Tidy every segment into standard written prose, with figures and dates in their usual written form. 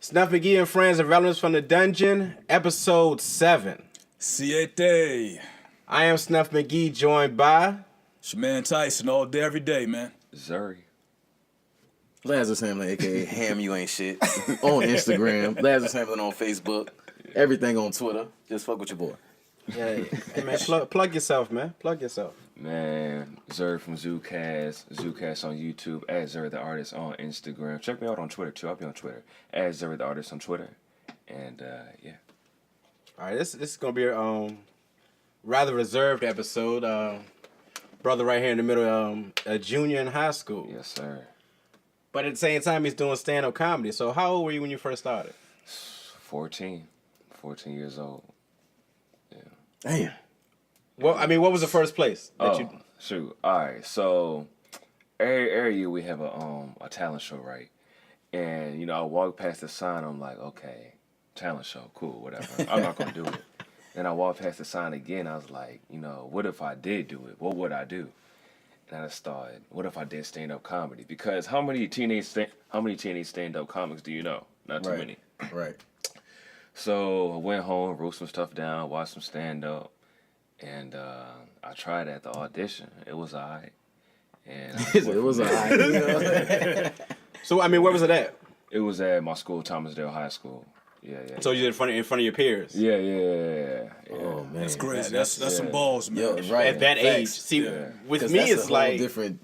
Snuff, Magee and Friends, Irrelevance from the Dungeon, episode 7. Siete. I am Snuff Magee, joined by... It's your man Tyson all day, every day, man. Zuri. Lazarus Hamlin, a.k.a. Ham You Ain't Shit, on Instagram. Lazarus Hamlin on Facebook. Everything on Twitter. Just fuck with your boy. Yeah, hey man, plug yourself, man. Plug yourself. Man, Zuri from ZuCast. ZuCast on YouTube. At Zuri the Artist on Instagram. Check me out on Twitter, too. I'll be on Twitter. At Zuri the Artist on Twitter. And, yeah. All right, this is going to be a rather reserved episode. Brother right here in the middle, a junior in high school. Yes, sir. But at the same time, he's doing stand-up comedy. So how old were you when you first started? 14 years old. Yeah. Damn. Well, I mean, what was the first place that you... Shoot. All right. So every year we have a talent show, right? And, you know, I walk past the sign. I'm like, okay, talent show. Cool, whatever. I'm not going to do it. Then I walked past the sign again. I was like, you know, what if I did do it? What would I do? And I started, what if I did stand-up comedy? Because how many teenage stand-up comics do you know? Not too many. Right. So I went home, wrote some stuff down, watched some stand-up, and I tried at the audition. It was all right. And It was all right. So, I mean, where was it at? It was at my school, Thomasdale High School. Yeah. So you did it in front of your peers? Yeah. Oh, man. That's crazy. That's some balls, man. Yo, right. At that age. See, with me, it's like... different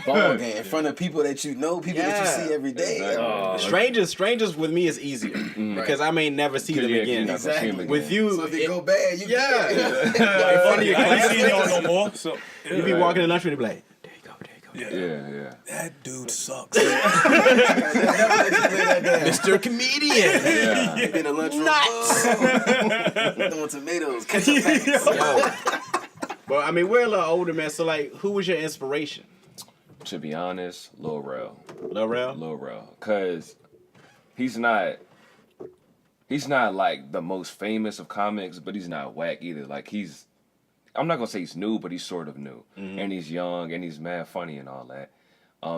ball game in front of people that you know, people that you see every day. Exactly. Strangers with me is easier because I may never see them again. Exactly. With you, So if it go bad, you in front of your I ain't class, seen y'all no more. So you be walking in the lunchroom and be like, there you go. Yeah. That dude sucks. Mr. Comedian. Yeah. in the lunchroom. Throwing tomatoes, ketchup packets. But I mean, we're a little older, man. So like, who was your inspiration? To be honest, Lil Rel. Lil Rel? Lil Rel. Because he's not like the most famous of comics, but he's not whack either. Like I'm not going to say he's new, but he's sort of new. Mm-hmm. And he's young, and he's mad funny and all that.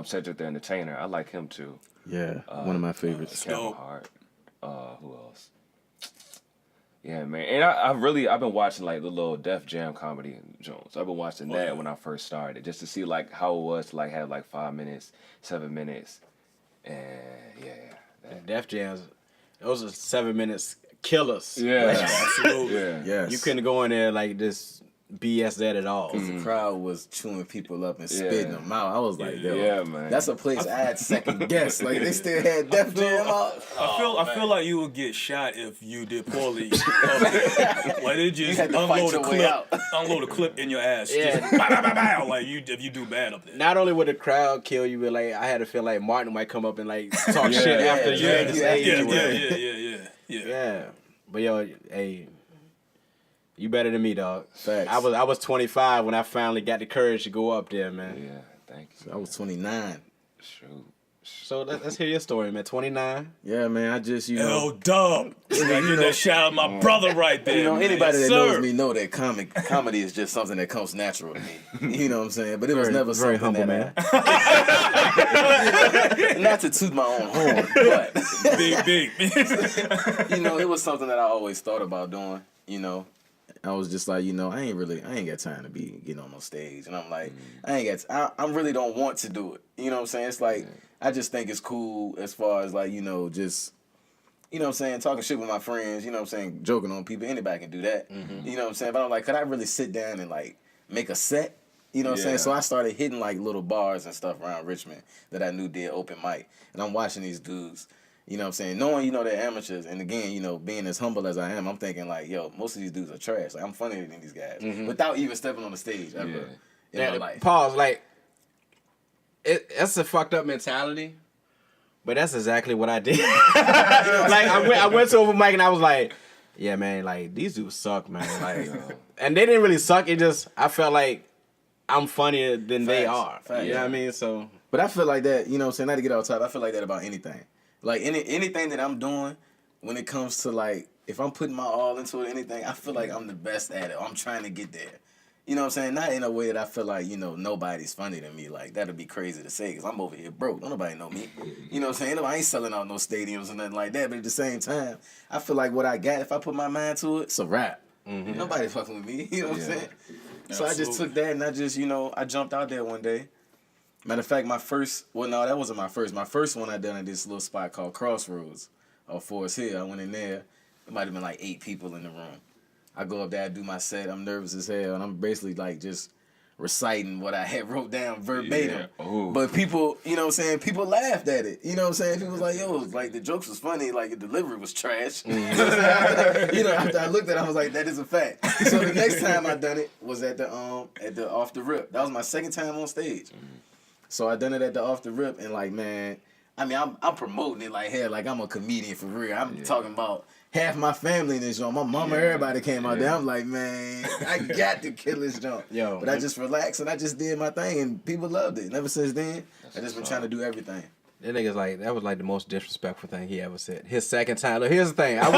Cedric the Entertainer, I like him too. Yeah, one of my favorites. Kevin Hart. Who else? Yeah, man. And I've been watching like the little Def Jam comedy Jones. I've been watching that when I first started, just to see like how it was to like have like 5 minutes, 7 minutes, and Def Jams, those are 7 minutes killers. Yeah, Absolutely. Yes. You couldn't go in there like this BS that at all. The crowd was chewing people up and spitting them out. I was like, yo, yeah, man. that's a place I had second guess. Like they still had Def Jam out. I feel like you would get shot if you did poorly. Like they just unload a clip in your ass. Yeah. Just, bow, bow, bow, like if you do bad up there. Not only would the crowd kill you, but like I had to feel like Martin might come up and like talk shit after you at the stage. Yeah. But yo, hey, you better than me, dog. Facts. I was 25 when I finally got the courage to go up there, man. Yeah, thank you. I was 29. Shoot. So let's hear your story, man. 29. Yeah, man. I just L-Dub. I get that shout out my brother right there. Anybody that Sir. knows me know that comedy is just something that comes natural to me. You know what I'm saying? But it was never very something humble, that not to toot my own horn, but Big. you know, it was something that I always thought about doing. You know, I was just like, you know, I ain't got time to be getting on no stage, and I'm like, I really don't want to do it. You know what I'm saying? It's like I just think it's cool as far as like, you know, just. You know what I'm saying? Talking shit with my friends, you know what I'm saying? Joking on people. Anybody can do that. Mm-hmm. You know what I'm saying? But I'm like, could I really sit down and like make a set? You know what I'm saying? So I started hitting like little bars and stuff around Richmond that I knew did open mic. And I'm watching these dudes, you know what I'm saying? Knowing, you know, they're amateurs. And again, you know, being as humble as I am, I'm thinking like, yo, most of these dudes are trash. Like I'm funnier than these guys. Without even stepping on the stage ever in my life. Pause. Like, that's a fucked up mentality. But that's exactly what I did. Like I went to open mic and I was like, yeah, man, like these dudes suck, man. Like, and they didn't really suck. It just I felt like I'm funnier than they are. You know what I mean? So, but I feel like that. You know what I'm saying? Not to get off top. I feel like that about anything. Like anything that I'm doing, when it comes to like if I'm putting my all into it, anything, I feel like I'm the best at it. I'm trying to get there. You know what I'm saying? Not in a way that I feel like, nobody's funny than me. Like, that'd be crazy to say, because I'm over here broke. Don't nobody know me. You know what I'm saying? I ain't selling out no stadiums or nothing like that. But at the same time, I feel like what I got, if I put my mind to it, it's a rap. Nobody fucking with me. You know what I'm saying? So I just took that and I just, I jumped out there one day. Matter of fact, that wasn't my first. My first one I done at this little spot called Crossroads or Forest Hill. I went in there. It might have been like 8 people in the room. I go up there, I do my set. I'm nervous as hell, and I'm basically like just reciting what I had wrote down verbatim. Yeah. But people, you know what I'm saying, people laughed at it. You know what I'm saying? People was like, yo, like the jokes was funny, like the delivery was trash. After I looked at it, I was like, that is a fact. So the next time I done it was at the Off the Rip. That was my second time on stage. So I done it at the Off the Rip, and like, man, I mean, I'm promoting it like hell, like I'm a comedian for real. I'm talking about half my family in this joint. My mama, everybody came out there. I'm like, man, I got to kill this joint. But I just relaxed and I just did my thing, and people loved it. And ever since then, I just been trying to do everything. That nigga's like, that was like the most disrespectful thing he ever said. His second time. Look, here's the thing. I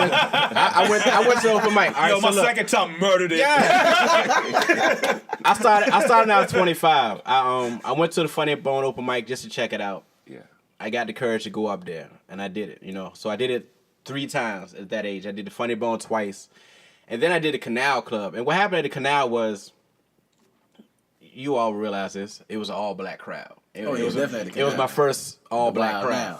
went to open mic. Yo, my second time murdered it. Yeah. I started out at 25. I went to the Funny Bone open mic just to check it out. Yeah. I got the courage to go up there, and I did it. So I did it 3 times at that age. I did the Funny Bone twice, and then I did the Canal Club. And what happened at the Canal was, you all realize this, it was an all-black crowd. It was my first all-black crowd.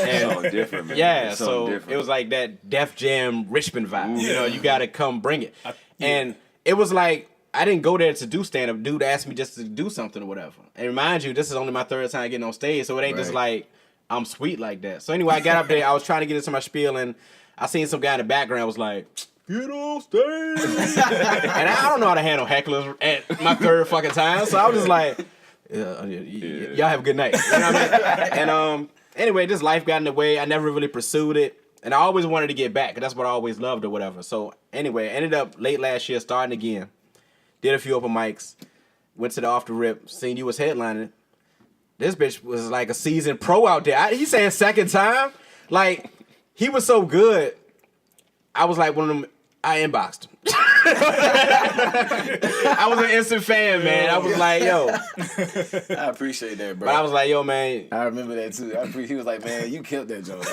And so different, man. Yeah, so different. It was like that Def Jam Richmond vibe. You got to come bring it. And it was like, I didn't go there to do stand-up. Dude asked me just to do something or whatever. And mind you, this is only my 3rd time getting on stage, so it ain't just like, I'm sweet like that. So anyway, I got up there. I was trying to get into my spiel, and I seen some guy in the background was like, get on stage. And I don't know how to handle hecklers at my 3rd fucking time. So I was just like, y'all have a good night. You know what I mean? And anyway, this life got in the way. I never really pursued it. And I always wanted to get back, because that's what I always loved or whatever. So anyway, ended up late last year starting again. Did a few open mics. Went to the Off the Rip. Seen you was headlining. This bitch was like a seasoned pro out there. He saying second time? Like, he was so good. I was like one of them, I inboxed him. I was an instant fan, man. I was like, yo. I appreciate that, bro. But I was like, yo, man. I remember that, too. He was like, man, you killed that joke.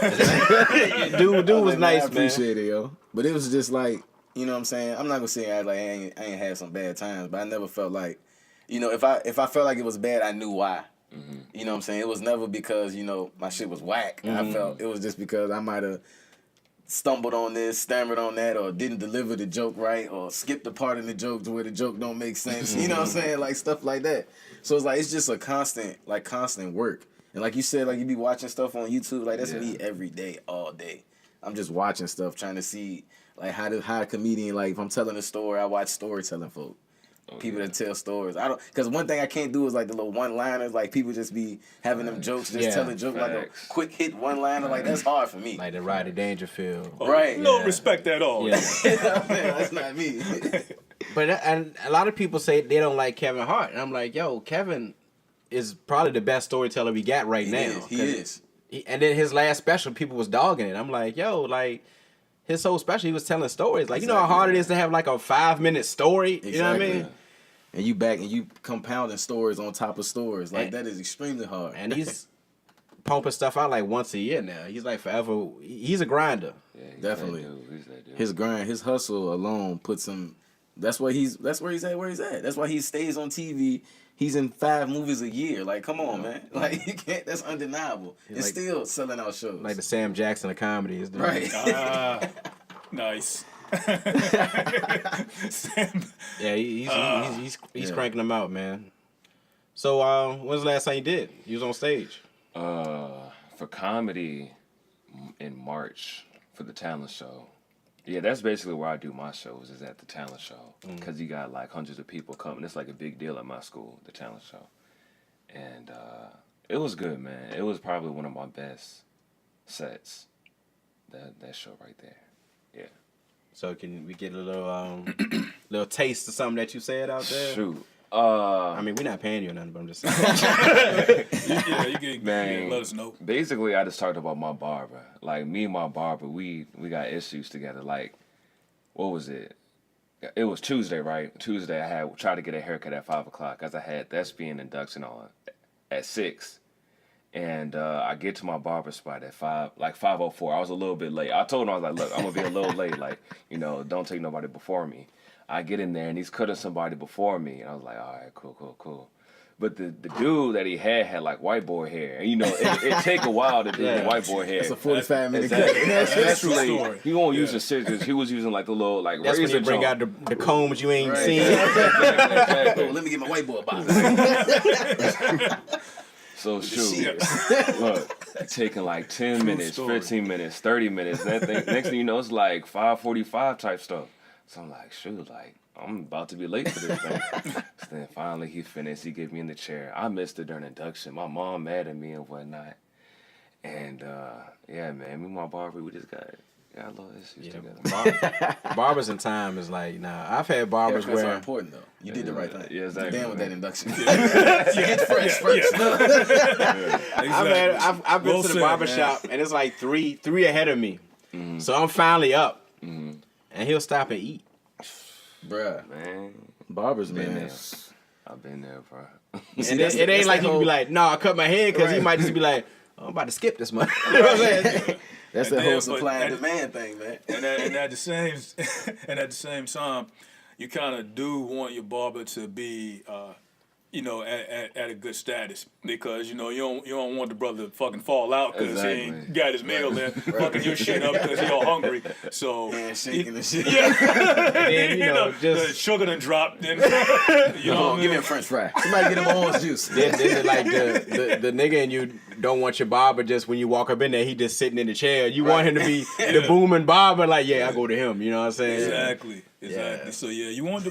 dude was nice, man. I appreciate it, yo. But it was just like, you know what I'm saying? I'm not going to say I ain't had some bad times, but I never felt like, if I felt like it was bad, I knew why. Mm-hmm. You know what I'm saying? It was never because, my shit was whack. Mm-hmm. I felt it was just because I might have stumbled on this, stammered on that, or didn't deliver the joke right, or skipped the part in the joke to where the joke don't make sense. You know what I'm saying? Like, stuff like that. So it's like, it's just a constant work. And like you said, like, you be watching stuff on YouTube, like, that's me every day, all day. I'm just watching stuff, trying to see, like, how a comedian, like, if I'm telling a story, I watch storytelling folk. People that tell stories. Because one thing I can't do is like the little one-liners. Like, people just be having them jokes, just telling jokes like a quick hit one-liner. Like, that's hard for me. Like the Rodney Dangerfield. Right. No respect at all. Yeah. That's not me. But and a lot of people say they don't like Kevin Hart. And I'm like, yo, Kevin is probably the best storyteller we got right now. He is. And then his last special, people was dogging it. I'm like, yo, like, his whole special, he was telling stories. Like, you know how hard it is to have like a 5-minute story? Exactly. You know what I mean? And you compounding stories on top of stories. Like, that is extremely hard. And he's pumping stuff out like once a year now. He's like forever. He's a grinder. Yeah, definitely. He's that dude. His grind, his hustle alone puts him. That's where he's at. Where he's at. That's why he stays on TV. He's in 5 movies a year. Like, come on, man. Like, you can't. That's undeniable. He's like, still selling out shows. Like the Sam Jackson of comedy, is right? Nice. Yeah, he's cranking them out, man. So, when's the last time you did? You was on stage? For comedy, in March for the talent show. Yeah, that's basically where I do my shows, is at the talent show. Because you got like hundreds of people coming. It's like a big deal at my school, the talent show. And it was good, man. It was probably one of my best sets. That show right there. Yeah. So can we get a little taste of something that you said out there? Shoot. I mean, we're not paying you or nothing, but I'm just saying. You can let us know. Basically, I just talked about my barber. Like, me and my barber, we got issues together. Like, what was it? it was Tuesday, right? Tuesday, I had tried to get a haircut at 5 o'clock because I had thespian induction on at 6. And I get to my barber spot at 5:04. I was a little bit late. I told him, I was like, look, I'm going to be a little late. Like, don't take nobody before me. I get in there, and he's cutting somebody before me. And I was like, all right, cool. But the dude that he had like white boy hair. And, it take a while to do the white boy hair. It's a 45-minute cut. That's really, he won't use the scissors. He was using like the little like that's razor when you bring out the combs you ain't seen. Exactly. Oh, let me get my white boy box. So shoot, look, taking like 10 minutes, 15 minutes, 30 minutes. That thing, next thing you know, it's like 5:45 type stuff. So I'm like, shoot, like I'm about to be late for this thing. So then finally he finished. He gave me in the chair. I missed it during induction. My mom mad at me and whatnot. And yeah, man, me and my barber, we just got a little issues together. Barbers in time is like, nah. I've had barbers Haircuts where are important though. You did the right thing. Yeah, exactly. Damn with that induction. Get fresh first. I've been to the barber shop and it's like three ahead of me. Mm-hmm. So I'm finally up. Mm-hmm. And he'll stop and eat. Bruh. Man. Barbers, man. I've been there, bro. And it ain't like he can be like, no, I cut my hair, because he might just be like, oh, I'm about to skip this month. You know what I'm saying? That's the whole supply and demand thing, man. And at the same time, you kind of do want your barber to be, at a good status, because you don't want the brother to fucking fall out because he ain't got his meal in, fucking your shit up because he all hungry. So shaking the shit. Yeah. And then, the sugar done dropped. Then give me a French fry. Somebody get him orange juice. Then like the nigga and you don't want your barber just when you walk up in there, he just sitting in the chair. You want him to be the booming barber, like, yeah, I go to him. You know what I'm saying? Exactly. Yeah. So yeah, you want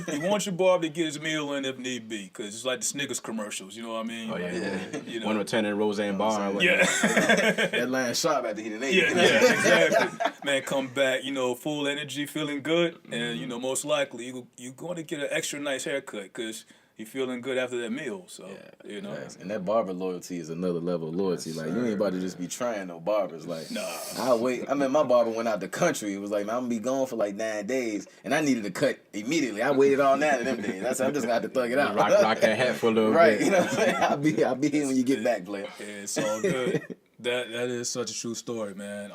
your barber to get his meal in if need be, because it's like the Snickers commercials. You know what I mean? Oh yeah. One returning Roseanne Barr. Yeah. That line sharp after he done ate. Yeah, exactly. Man, come back, full energy, feeling good, and most likely you're going to get an extra nice haircut because you're feeling good after that meal. So Nice. And that barber loyalty is another level of loyalty. Like, you ain't about to just be trying no barbers. Like, nah. I'll wait. I mean, my barber went out the country. It was like, man, I'm gonna be gone for like 9 days, and I needed a cut immediately. I waited all 9 of them days. That's I'm just gonna have to thug it out. Rock that hat for a little right, bit. You know what I'm saying? I'll be here when you get back, player. Yeah, it's all good. That is such a true story, man.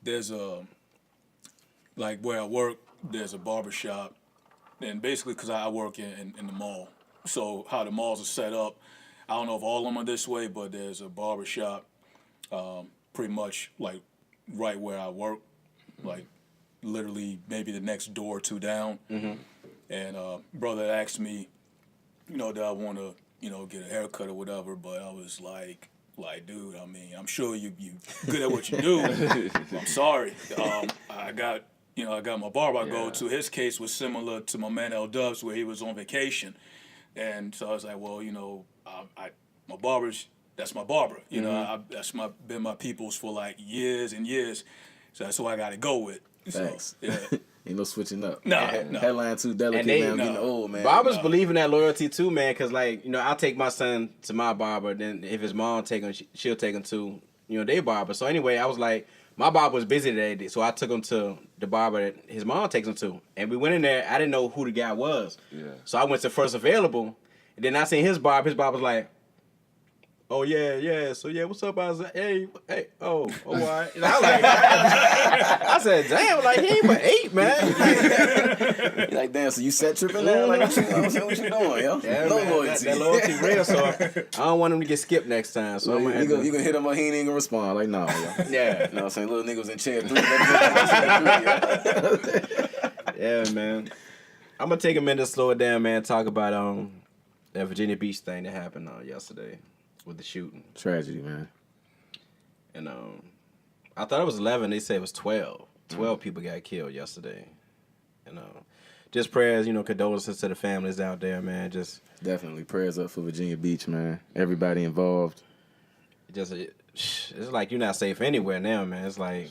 There's like where I work, there's a barber shop, and basically because I work in the mall, so how the malls are set up, I don't know if all of them are this way, but there's a barber shop, pretty much like right where I work, like literally maybe the next door or two down. Mm-hmm. And brother asked me, do I want to, get a haircut or whatever, but I was like, dude, I mean, I'm sure you good at what you do. I'm sorry. I got my barber I go to. His case was similar to my man L Dubs, where he was on vacation. And so I was like, well, my barber's, that's my barber. That's been my people's for like years and years. So that's who I got to go with. Thanks. So, yeah. Ain't no switching up. No. Headline too delicate, man. I'm getting old, man. Barbers believe in that loyalty too, man, because like, I'll take my son to my barber, then if his mom take him, she'll take him to, their barber. So anyway, I was like, my barber was busy today, so I took him to the barber that his mom takes him to. And we went in there, I didn't know who the guy was. Yeah. So I went to first available, and then I seen his barber. His barber was like, oh, yeah. So, yeah, what's up? I was like, hey, all right. And I was like, I said, damn, like, he ain't but 8, man. You're like, damn, so you set tripping now? Like, what you doing, yo? Yeah, no man, loyalty. That loyalty real, so I don't want him to get skipped next time. So you gonna hit him, or he ain't gonna respond. Like, nah, yo. Yeah. You know what I'm saying? Little nigga was in chair 3. Yeah, man. I'm going to take a minute to slow it down, man, talk about that Virginia Beach thing that happened yesterday with the shooting. Tragedy, man. And I thought it was 11. They said it was 12. 12 people got killed yesterday. And just prayers, condolences to the families out there, man. Just definitely prayers up for Virginia Beach, man. Everybody involved. It's like you're not safe anywhere now, man. It's like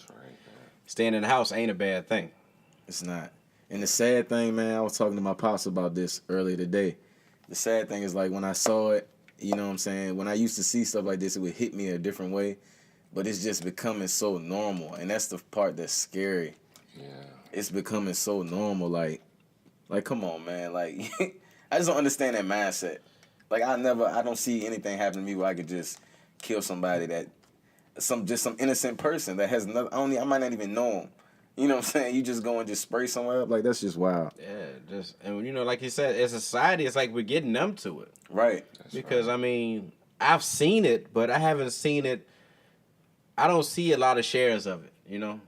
staying in the house ain't a bad thing. It's not. And the sad thing, man, I was talking to my pops about this earlier today. The sad thing is, like, when I saw it, you know what I'm saying? When I used to see stuff like this, it would hit me a different way. But it's just becoming so normal. And that's the part that's scary. Yeah. It's becoming so normal. Like, Like, come on, man. Like, I just don't understand that mindset. Like, I don't see anything happen to me where I could just kill somebody that, some innocent person that has nothing. I might not even know him. You know what I'm saying? You just go and just spray somewhere up. Like, that's just wild. Yeah, and you know, like you said, as a society, it's like we're getting numb to it. Right. Because I mean, I've seen it, but I haven't seen it. I don't see a lot of shares of it. You know,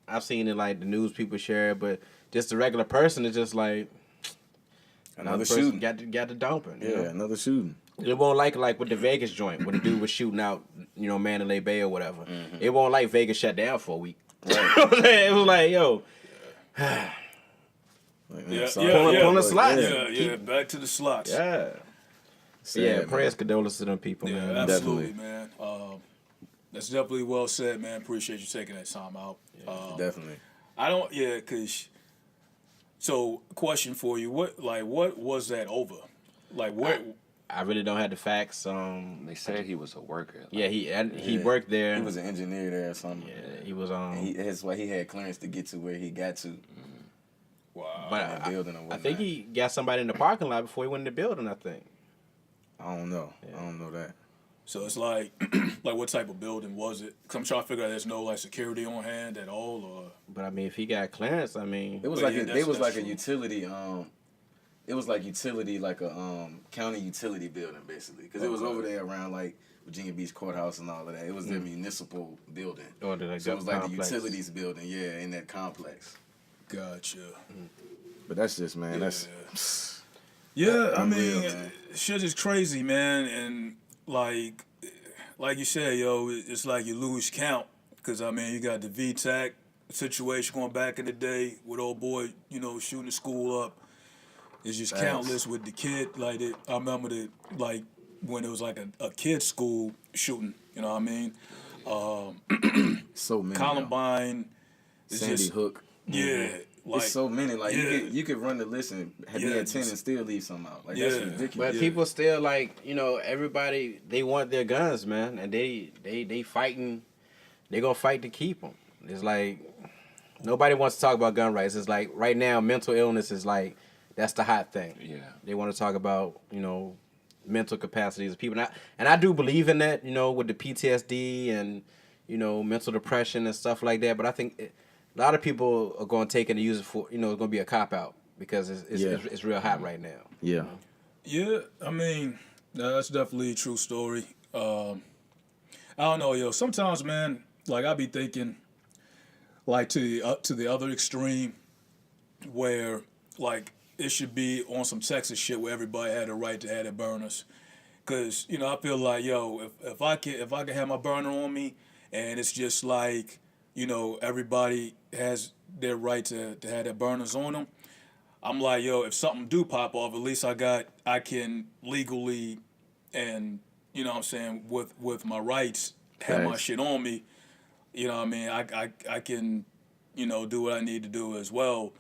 I've seen it like the news people share it, but just the regular person is just like another shooting. Got the dumping. Yeah, another shooting. It won't like with the Vegas joint when the dude was shooting out, you know, Mandalay Bay or whatever. It won't like Vegas shut down for a week. Right. It was like, yo. Pulling the slots. Yeah, back to the slots. Yeah. Sad, prayers, condolences to them people, Yeah, man. absolutely, man. That's definitely well said, man. Appreciate you taking that time out. Definitely. So, question for you: what was that over? Like, what? I really don't have the facts. They said he was a worker. He worked there. He was an engineer there or something. Yeah, he was that's why he had clearance to get to where he got to. Wow. But building or I whatnot. think he got somebody in the parking lot before he went in the building. I think. I don't know. I don't know that. So it's like, like what type of building was it? 'Cause I'm trying to figure out there's no like security on hand at all, or. But I mean, if he got clearance, I mean, It was Well, like yeah, it was that's like a true. utility. It was like utility, like a county utility building, basically, because it was over there around like Virginia Beach Courthouse and all of that. It was their municipal building. Or the So it was like complex. the utilities building, in that complex. Gotcha. But that's just, man, that's Yeah, I unreal, mean, man. shit is crazy, man, and like you said, yo, it's like you lose count. Because, I mean, you got the VTAC situation going back in the day with old boy, you know, shooting the school up. It's just Facts. countless with the kid. Like, I remember when it was like a kid's school shooting, you know what I mean? so many. Columbine. It's Sandy just, Hook. yeah. Like, It's so many. Like yeah. you could run the list and be Yeah, at 10 and still leave some out. Like Yeah. that's ridiculous. But people still like, you know, everybody, they want their guns, man, and they fighting. They gonna fight to keep them. It's like nobody wants to talk about gun rights. It's like right now, mental illness is like that's the hot thing. Yeah. They want to talk about, you know, mental capacities of people, and I do believe in that, you know, with the PTSD and, you know, mental depression and stuff like that. But I think a lot of people are going to take it and use it for, you know, it's going to be a cop out because it's real hot right now. Yeah. Yeah, I mean, that's definitely a true story. I don't know, yo. Sometimes, man, like I be thinking, like to the other extreme, where like it should be on some Texas shit where everybody had a right to have their burners, cause you know I feel like yo, if I can have my burner on me, and it's just like, you know, everybody has their right to have their burners on them. I'm like, yo, if something do pop off, at least I can legally, and you know what I'm saying, with my rights, have my Facts. shit on me. You know what I mean? I can, you know, do what I need to do as well,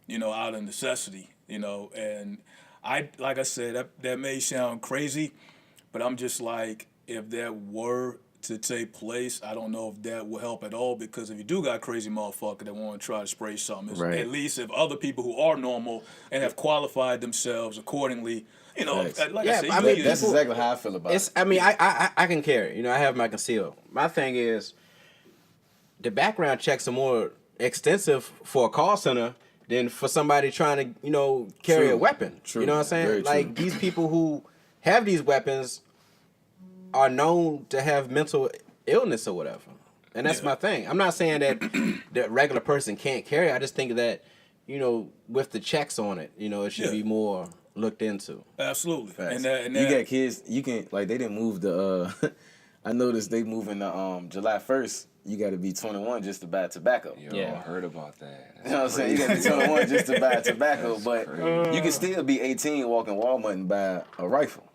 you know, out of necessity, you know. And like I said, that may sound crazy, but I'm just like, if that were to take place, I don't know if that will help at all, because if you do got crazy motherfucker that want to try to spray something, Right. at least if other people who are normal and have qualified themselves accordingly, you know, Facts. like Yeah, I said, I you mean, can- That's exactly how I feel about it. I mean, I can carry. You know, I have my conceal. My thing is, the background checks are more extensive for a call center than for somebody trying to, you know, carry True. a weapon. True. You know what I'm saying? Very Like true. these people who have these weapons are known to have mental illness or whatever. And that's my thing. I'm not saying that the regular person can't carry. I just think that, you know, with the checks on it, you know, it should be more looked into. absolutely. Facts. And that, you got kids, you can, like, they didn't move the, I noticed they moving the, July 1st, you got to be 21 just to buy tobacco. Yo, Yeah. I heard about that. You know what I'm saying? You got to be 21 just to buy tobacco, That's but crazy. you can still be 18, walk in Walmart and buy a rifle.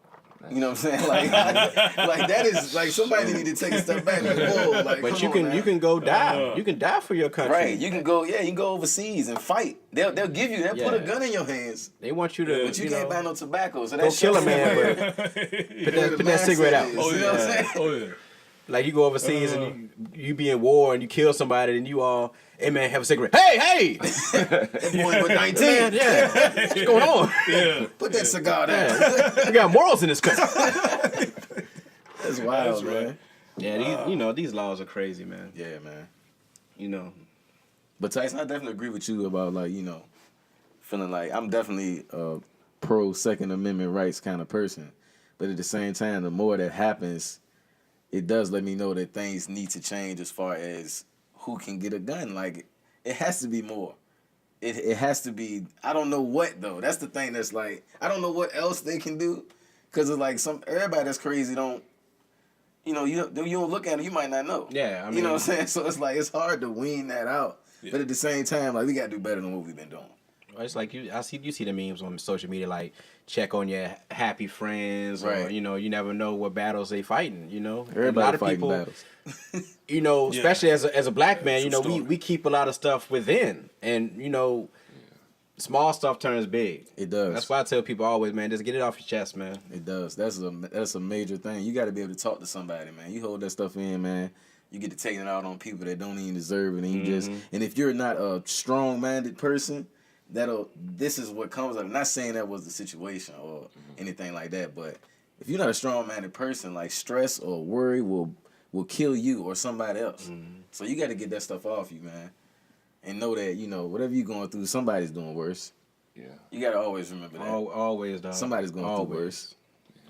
You know what I'm saying? Like that is, like, somebody need to take a step back. Like, whoa, like, But come on, you can go die. You can die for your country. Right, you can go overseas and fight. They'll give you, they'll put a Yeah. gun in your hands, They want you to, but you can't know, buy no tobacco. So go that kill a shows man, where but the put that cigarette out. mindset is, Oh you know what I'm yeah, saying? oh yeah. Like you go overseas and you be in war and you kill somebody and you all, hey man, have a cigarette. Hey! Boy, but 19. Man, yeah. What's going on? Yeah. Put that cigar down. We got morals in this country. That's wild, That's right. man. Yeah, these laws are crazy, man. Yeah, man. You know. But Tyson, I definitely agree with you about feeling like I'm definitely a pro Second Amendment rights kind of person. But at the same time, the more that happens, it does let me know that things need to change as far as who can get a gun. Like, it has to be more. It has to be, I don't know what, though. That's the thing that's like, I don't know what else they can do. Because it's like everybody that's crazy don't, you don't look at it, you might not know. Yeah, I mean. You know what I'm saying? So it's like, it's hard to wean that out. Yeah. But at the same time, like, we got to do better than what we've been doing. It's like you see the memes on social media, like check on your happy friends, right. or you never know what battles they fighting. Everybody a lot of fighting people, battles. Especially as a black man, we keep a lot of stuff within, and small stuff turns big. It does. That's why I tell people always, man, just get it off your chest, man. It does. That's a major thing. You got to be able to talk to somebody, man. You hold that stuff in, man. You get to take it out on people that don't even deserve it, and and if you're not a strong-minded person. This is what comes up. I'm not saying that was the situation or anything like that, but if you're not a strong-minded person, like stress or worry will kill you or somebody else. So you got to get that stuff off you, man, and know that whatever you're going through, somebody's doing worse. Yeah, you got to always remember that. Always, dog. Somebody's going through worse. Yeah.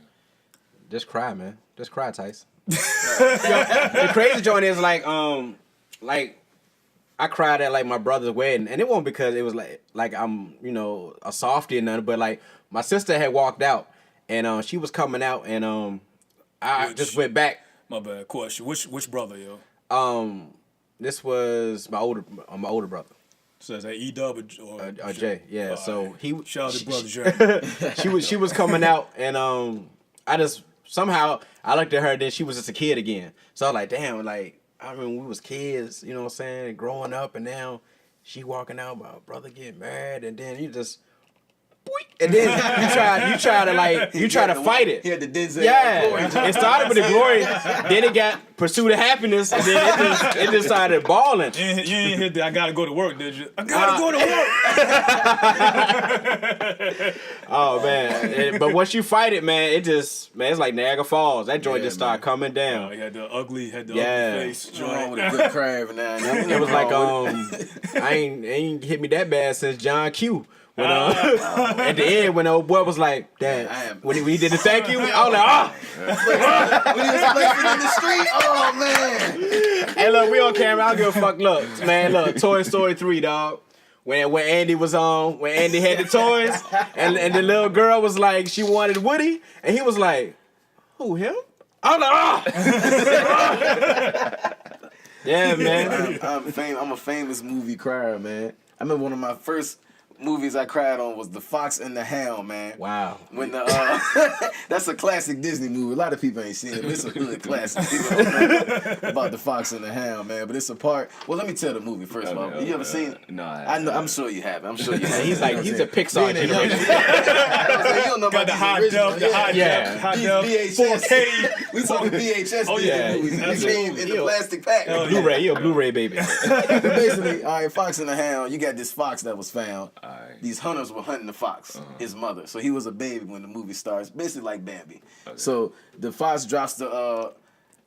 Just cry, man. Just cry, Tyson. The crazy joint is like I cried at like my brother's wedding, and it wasn't because it was like I'm a softie or nothing, but like my sister had walked out, and she was coming out, and I just went back. My bad. Question: Which brother, yo? This was my older brother. So is that E-Dub or Jay? Yeah. So he shout out to brother Jay. she was coming out, and I just somehow I looked at her, and then she was just a kid again. So I was like, damn, like. I mean, we was kids, you know what I'm saying, growing up, and now she walking out, my brother getting married, and then you just, and then you try to fight it. He had the Denzel. Yeah, it started with the glory, then it got pursuit of happiness, and then it just started balling. You ain't hit the I gotta go to work, did you? I gotta go to work. Oh man, but once you fight it, man, it's like Niagara Falls. That joint just started coming down. He had the ugly face joint with a good cry every now and then. It was like I ain't hit me that bad since John Q. When, at the end, when the old boy was like, "Dad," when he did the thank you, I was like, when he was flexing in the street, oh man. Hey, look, we on camera. I don't give a fuck. Look, man, look, Toy Story 3, dog. When Andy was on, when Andy had the toys, and the little girl was like, she wanted Woody, and he was like, who, him? I was like, yeah, man. I'm a famous movie crier, man. I remember one of my first movies I cried on was The Fox and the Hound, man. Wow. When that's a classic Disney movie. A lot of people ain't seen it, but it's a good classic. People don't know about The Fox and the Hound, man. But it's a part. Well, let me tell the movie first of all. You ever seen it? No, I know. I'm sure you have. I'm sure you have. He's a Pixar generation. You don't know about the high def, VHS. 4K. We talking VHS movies. They came in the plastic pack. Blu-ray, you're a Blu-ray baby. Basically, all right, Fox and the Hound. You got this fox that was found. Right. These hunters were hunting the fox, his mother. So he was a baby when the movie starts, basically like Bambi. Okay. So the fox drops the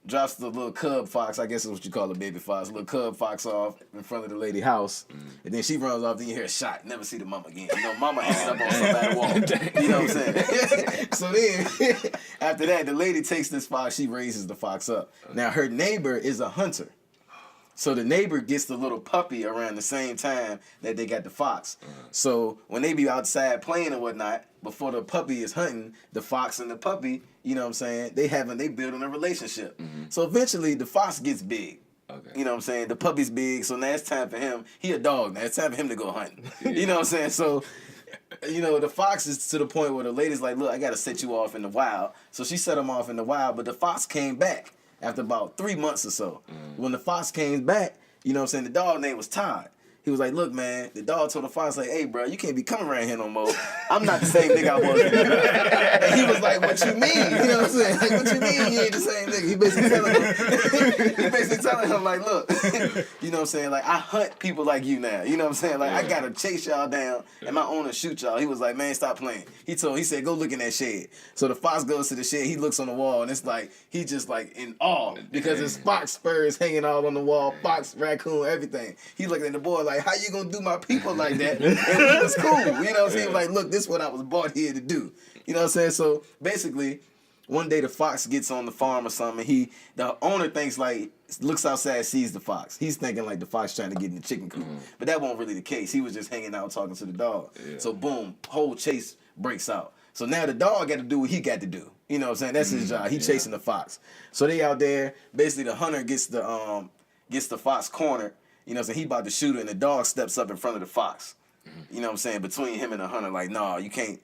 little cub fox, I guess is what you call a baby fox, little cub fox off in front of the lady house, and then she runs off. Then you hear a shot. Never see the mama again. Mama hangs up on somebody's wall. You know what I'm saying? So then after that, the lady takes this fox. She raises the fox up. Now her neighbor is a hunter. So the neighbor gets the little puppy around the same time that they got the fox. So when they be outside playing and whatnot, before the puppy is hunting, the fox and the puppy, you know what I'm saying, they building a relationship. So eventually the fox gets big. Okay. You know what I'm saying? The puppy's big, so now it's time for him. He a dog now. It's time for him to go hunting. You know what I'm saying? So, the fox is to the point where the lady's like, look, I got to set you off in the wild. So she set him off in the wild, but the fox came back. After about 3 months or so. When the fox came back, you know what I'm saying, the dog name was Todd. He was like, look, man, the dog told the fox, like, hey, bro, you can't be coming around here no more. I'm not the same nigga I was. And he was like, what you mean? You know what I'm saying? Like, what you mean you ain't the same nigga? He basically telling him, like, look, you know what I'm saying? Like, I hunt people like you now. You know what I'm saying? Like, I got to chase y'all down and my owner shoot y'all. He was like, man, stop playing. He said, go look in that shed. So the fox goes to the shed. He looks on the wall, and it's like, he just, like, in awe because his fox spurs hanging all on the wall, fox, raccoon, everything. He looking at the boy like, how you gonna do my people like that? And it was cool. You know what I'm saying? Like, look, this is what I was brought here to do. You know what I'm saying? So basically, one day the fox gets on the farm or something. The owner thinks like, looks outside, sees the fox. He's thinking like the fox trying to get in the chicken coop. But that wasn't really the case. He was just hanging out talking to the dog. Yeah. So boom, whole chase breaks out. So now the dog got to do what he got to do. You know what I'm saying? That's his job. He chasing the fox. So they out there. Basically, the hunter gets the fox cornered. You know what I'm saying? He about to shoot her, and the dog steps up in front of the fox. You know what I'm saying? Between him and the hunter, like, nah, you can't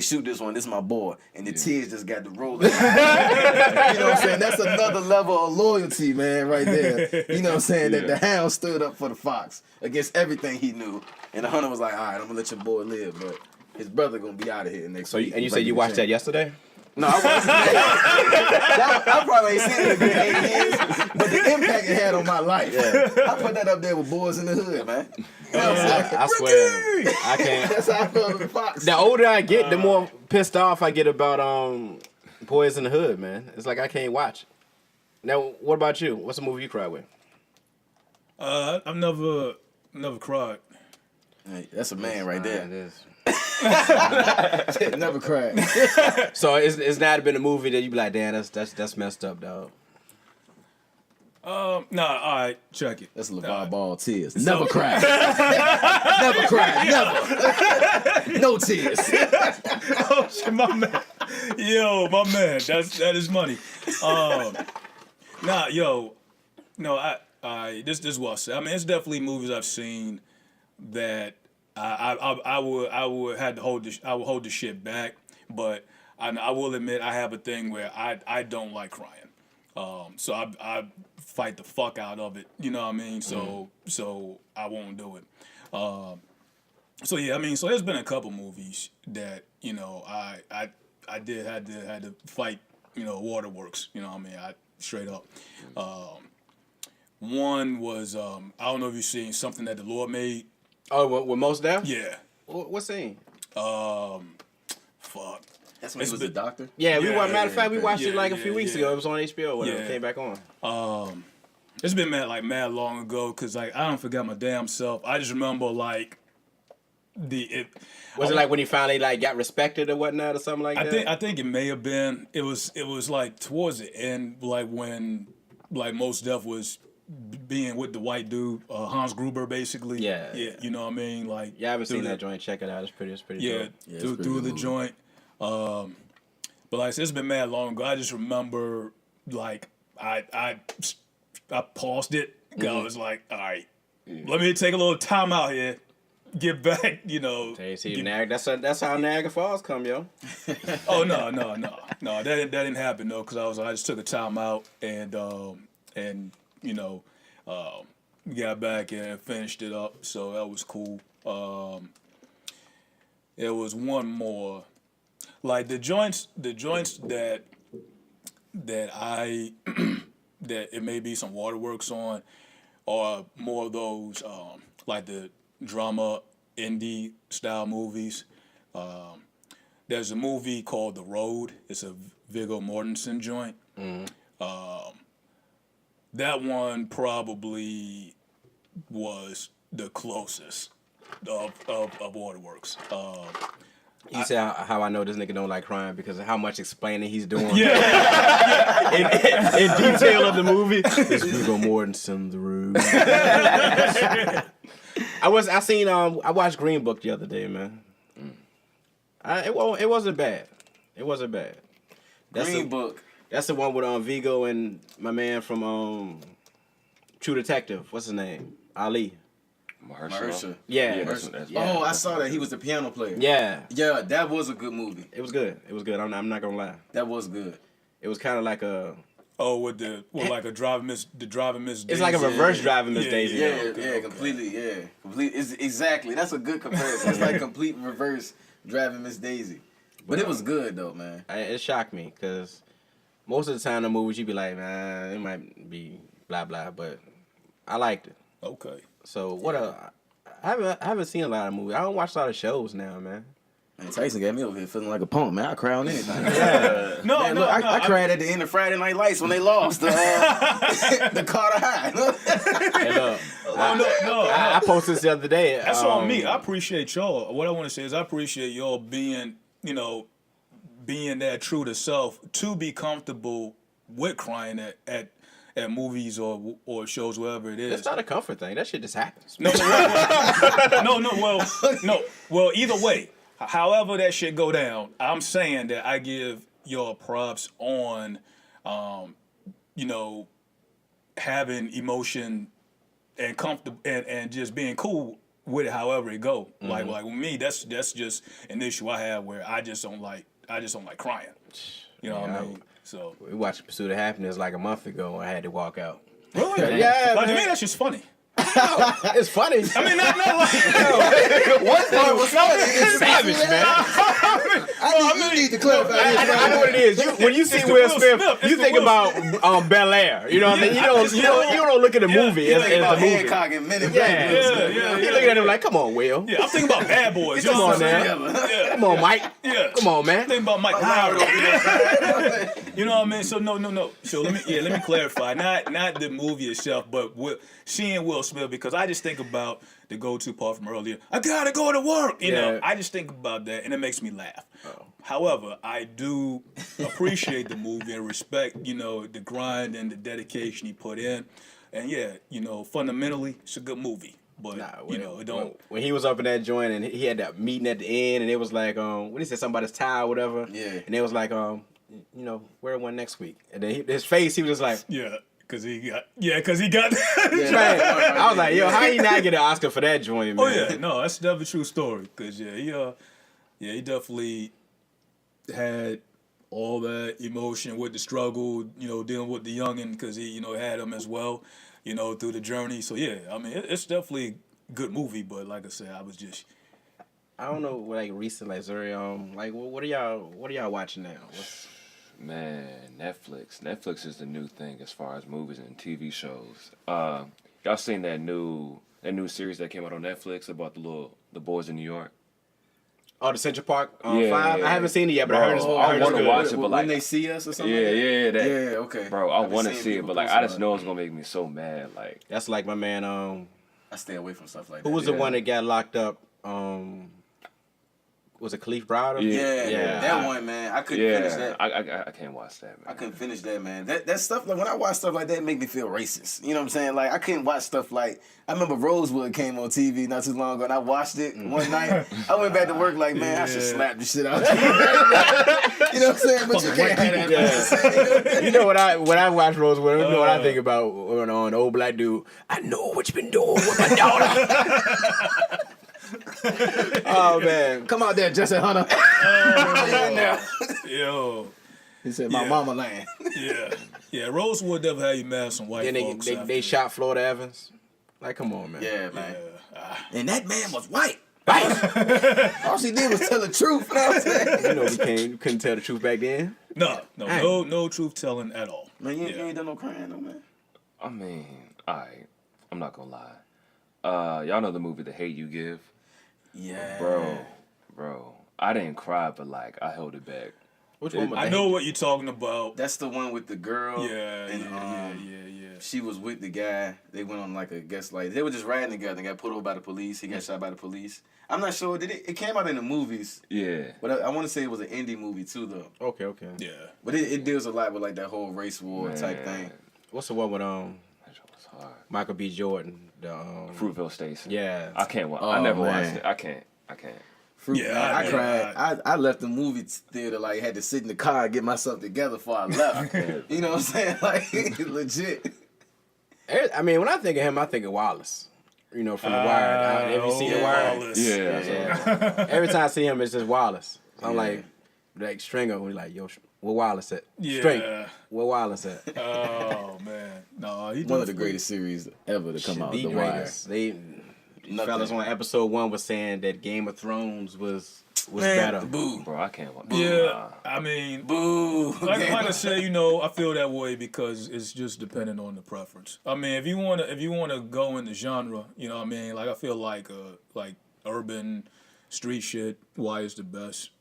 shoot this one. This is my boy. And the tears just got to rolling. You know what I'm saying? That's another level of loyalty, man, right there. You know what I'm saying? That the hound stood up for the fox against everything he knew. And the hunter was like, all right, I'm going to let your boy live, but his brother going to be out of here next week. And you said you watched that yesterday? No, I wasn't. I probably ain't seen it in a good 8 years, but the impact it had on my life. Yeah. I put that up there with Boys in the Hood, man. I swear, I can't. That's how I felt with the fox. The older I get, the more pissed off I get about Boys in the Hood, man. It's like I can't watch. Now, what about you? What's the movie you cried with? I've never cried. Hey, that's a man right there. It is. Never cried. So it's not been a movie that you be like, damn, that's messed up, dog. All right, check it. That's LeVar Ball tears. Never cried. Never cried. Never. No tears. Oh shit, my man. Yo, my man. That is money. This is what I say. I mean, it's definitely movies I've seen that I would have to hold this. I would hold the shit back, but I will admit I have a thing where I don't like crying. So I fight the fuck out of it. You know what I mean? So I won't do it. So yeah, I mean, so there's been a couple movies that I had to fight. Waterworks. You know what I mean? Straight up. One was I don't know if you've seen Something That the Lord Made. Oh, with Mos Def? Yeah. What scene? Fuck. That's when he was a doctor? Yeah, matter of fact, we watched yeah, it like a few weeks ago. It was on HBO when Yeah. it came back on. It's been mad long ago because I don't forget my damn self. I just remember like Was it like when he finally like got respected or whatnot or something like that? I think it may have been. It was like towards the end, like when like Mos Def was being with the white dude, Hans Gruber, basically. Yeah. You know what I mean? Like, yeah, I haven't seen that joint. Check it out. It's pretty yeah, dope. through the joint. But like I said, it's been mad long ago. I just remember like I paused it. I was like, all right, let me take a little time out here. Get back, That's how Niagara Falls come, yo. Oh no, that didn't happen though, because I just took a time out and got back and finished it up, so that was cool. There was one more, like the joints that I that it may be some waterworks on, or more of those like the drama indie style movies. There's a movie called The Road. It's a Viggo Mortensen joint. That one probably was the closest of waterworks. You say how I know this nigga don't like crying because of how much explaining he's doing. Yeah. in detail of the movie. It's Viggo Mortensen, The Road. I watched Green Book the other day, man. It wasn't bad. It wasn't bad. Green Book. That's the one with Viggo and my man from True Detective. What's his name? Ali. Mahershala. Yeah. Oh, I saw that. He was the piano player. Yeah. Yeah, that was a good movie. It was good. I'm not gonna lie. That was good. It was kind of like a Oh, with like a driving Miss Daisy. It's like a reverse driving Miss Daisy. Completely. It's exactly. That's a good comparison. It's like complete reverse driving Miss Daisy. But it was good though, man. It shocked me because most of the time the movies you be like, man, it might be blah blah, but I liked it. Okay. So what? I haven't seen a lot of movies. I don't watch a lot of shows now, man. Man, Tyson got me over here feeling like a punk, man. I cry on anything. I cried at the end of Friday Night Lights when they lost the Carter High. Hey, look, I posted this the other day. That's on me. I appreciate y'all. What I want to say is I appreciate y'all being that true to self to be comfortable with crying at movies or shows, wherever it is. It's not a comfort thing. That shit just happens. No, well, either way, however that shit go down, I'm saying that I give y'all props on, having emotion and comfortable and just being cool with it, however it go. Like with me, that's just an issue I have where I just don't like crying. You know what I mean? So We watched Pursuit of Happiness like a month ago, and I had to walk out. really, Yeah, like to man. me that's just funny. It's funny. I mean, not like. What part was funny? It's savage, man. You need to clarify this. I know what it is. When you see Will Smith, you think about Bel Air. You know what I mean? You don't look at the movie You as think about the movie. Hancock and Men in Yeah. Black. You look at him like, come on, Will. Yeah, I'm thinking about Bad Boys. Come on, man. Yeah. Come on, Mike. Yeah. Come on, man. I'm thinking about Mike Howard. You know what I mean? So no. So let me clarify. Not the movie itself, but seeing Will Smith, because I just think about the go-to part from earlier. I gotta go to work. You know, I just think about that, and it makes me laugh. However, I do appreciate the movie and respect, the grind and the dedication he put in, and fundamentally, it's a good movie. But it don't. When he was up in that joint and he had that meeting at the end, and it was like, when he said something about his tie or whatever, and it was like, wear one next week, and then his face, he was just like, Yeah. Because he got man. I was like, yo, how he not get an Oscar for that joint, man? Oh yeah, no, that's definitely a true story. Because he definitely had all that emotion with the struggle, dealing with the youngin, because he, had him as well, through the journey. So yeah, I mean, it's definitely a good movie. But like I said, I don't know, like recent, like Zuri, like what are y'all watching now? Man, Netflix. Netflix is the new thing as far as movies and TV shows. Y'all seen that new series that came out on Netflix about the boys in New York? Oh, the Central Park 5? Yeah. I haven't seen it yet, but Bro, I heard it's I want to good. watch it, but When they see us or something. Okay. Bro, I I've want to seen see it, people but like post I just about know it. it's gonna make me so mad. Like That's like my man, I stay away from stuff like that. who was the one that got locked up? Was it Khalif Browder? Yeah, that one, man. I couldn't finish that. I can't watch that, man. I couldn't finish that, man. That stuff, like when I watch stuff like that, it make me feel racist. You know what I'm saying? Like I couldn't watch stuff like, I remember Rosewood came on TV not too long ago, and I watched it one night. I went back to work like, man, I should slap the shit out. You know what I'm saying? But you can't have that. You know when I watch Rosewood, you know what I think about on the old black dude. I know what you've been doing with my daughter. Oh man, Come out there, Jesse Hunter. Yo. He said, my mama land. Yeah. Rosewood never had you mad some white then folks. they shot Florida Evans. Like, come on, man. Yeah, man. Yeah. And that man was white. Right. All she did was tell the truth. You know what I'm saying? You know we couldn't tell the truth back then. No truth telling at all. Man, you ain't done no crying, no, man. I mean, alright, I'm not gonna lie. Y'all know the movie The Hate You Give? Yeah. Bro. I didn't cry, but like I held it back. Which one? I know what you're talking about. That's the one with the girl. Yeah. She was with the guy. They went on like a guest, like they were just riding together. They got pulled over by the police. He got shot by the police. I'm not sure. It came out in the movies. Yeah. But I want to say it was an indie movie too, though. Okay. Yeah. But it deals a lot with like that whole race war type thing. What's the one with That shit was hard. Michael B. Jordan? The Fruitvale Station. Yeah. I can't watch. Oh, I never man. watched it. I can't. Fruit, Yeah, man, I yeah. cried. I left the movie theater, like had to sit in the car and get myself together before I left. You know what I'm saying? Like legit. I mean, when I think of him, I think of Wallace. You know, from The Wire. Have you seen The Wire? Wallace. Yeah. Yeah. Every time I see him, it's just Wallace. So I'm like Stringer, we're like, yo, Where Wallace at? Yeah. Straight. Where Wallace at? Oh man, no, he One of the greatest series ever to come out. The The Wire. greatest. They Nothing. fellas on episode 1 was saying that Game of Thrones was Man, better. Boo. Bro, I can't watch. Yeah, I mean, Boo. like I said, I feel that way because it's just dependent on the preference. I mean, if you wanna go in the genre, you know what I mean? Like I feel like urban street shit, why is the best.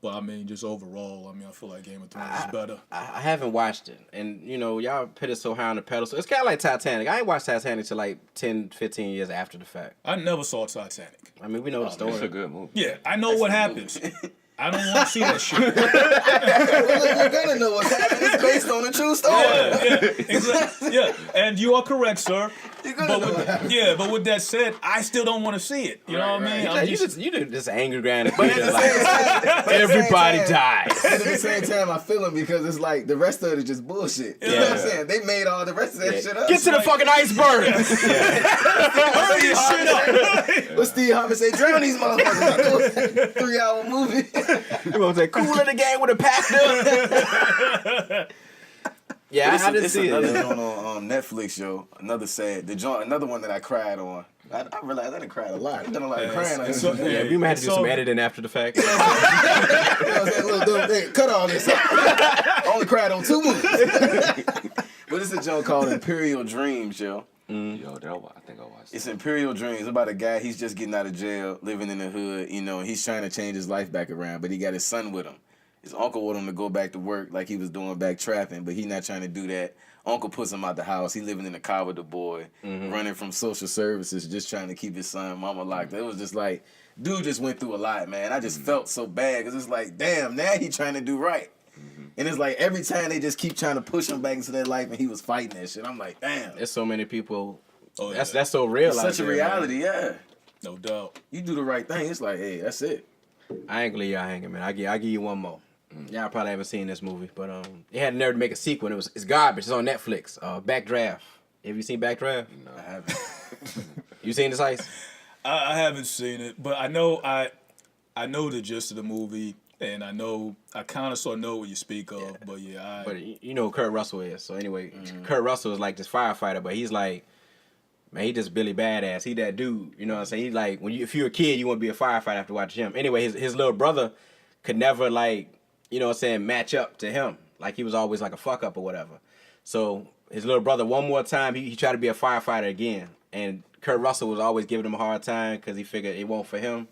But I mean, just overall, I feel like Game of Thrones is better. I haven't watched it. And, y'all put it so high on the pedestal. It's kind of like Titanic. I ain't watched Titanic till like 10, 15 years after the fact. I never saw Titanic. I mean, we know the story. It's a good movie. Yeah, I know what happens. I don't want to see that shit. You're gonna know what's happening. It's based on a true story. Exactly. Yeah, and you are correct, sir. You're gonna know what happened. But with that said, I still don't want to see it. You know what I mean? I'm You just- just this angry grand But at the same time, everybody dies. But at the same time, I feel them because it's like the rest of it is just bullshit. You know what I'm saying? They made all the rest of that shit up. Get to the fucking iceberg. hurry this shit up. What Steve Harvey say? Drown these motherfuckers. 3-hour movie. You gonna say cool in the game with a packed up? Yeah, I didn't see another it. joint on Netflix, yo. Another sad. Another one that I cried on. I realized I done cried a lot. I've done a lot of crying on this. so- one. Yeah, we might have to do some editing after the fact. You know what I'm saying? Look, hey, cut all this out. I only cried on 2 movies. But it's a joke called Imperial Dreams, yo. Yo, I think I watched It's it. Imperial Dreams about a guy. He's just getting out of jail, living in the hood, and he's trying to change his life back around, but he got his son with him. His uncle wanted him to go back to work like he was doing back trapping, but he not trying to do that. Uncle puts him out the house. He living in the car with the boy, running from social services, just trying to keep his son, mama locked up. It was just like, dude just went through a lot, man. I just felt so bad because it's like, damn, now he trying to do right. And it's like every time they just keep trying to push him back into their life, and he was fighting that shit. I'm like, damn. There's so many people. Oh, yeah. That's so real. It's out such a there, reality, man. yeah. No doubt. You do the right thing. It's like, hey, that's it. I ain't gonna leave y'all hanging, man. I give you one more. Y'all probably haven't seen this movie, but they had the nerve to make a sequel. And it's garbage. It's on Netflix. Backdraft. Have you seen Backdraft? No, I haven't. You seen this, Ice? I haven't seen it, but I know the gist of the movie, and I kind of sort of know what you speak of. But yeah, But you know who Kurt Russell is. So anyway, Kurt Russell is like this firefighter, but he's like, man, he just Billy Badass. He that dude. You know what I'm saying? He's like, if you're a kid, you want to be a firefighter after watching him. Anyway, his little brother could never match up to him. Like he was always like a fuck up or whatever. So his little brother, one more time, he tried to be a firefighter again. And Kurt Russell was always giving him a hard time because he figured it won't for him.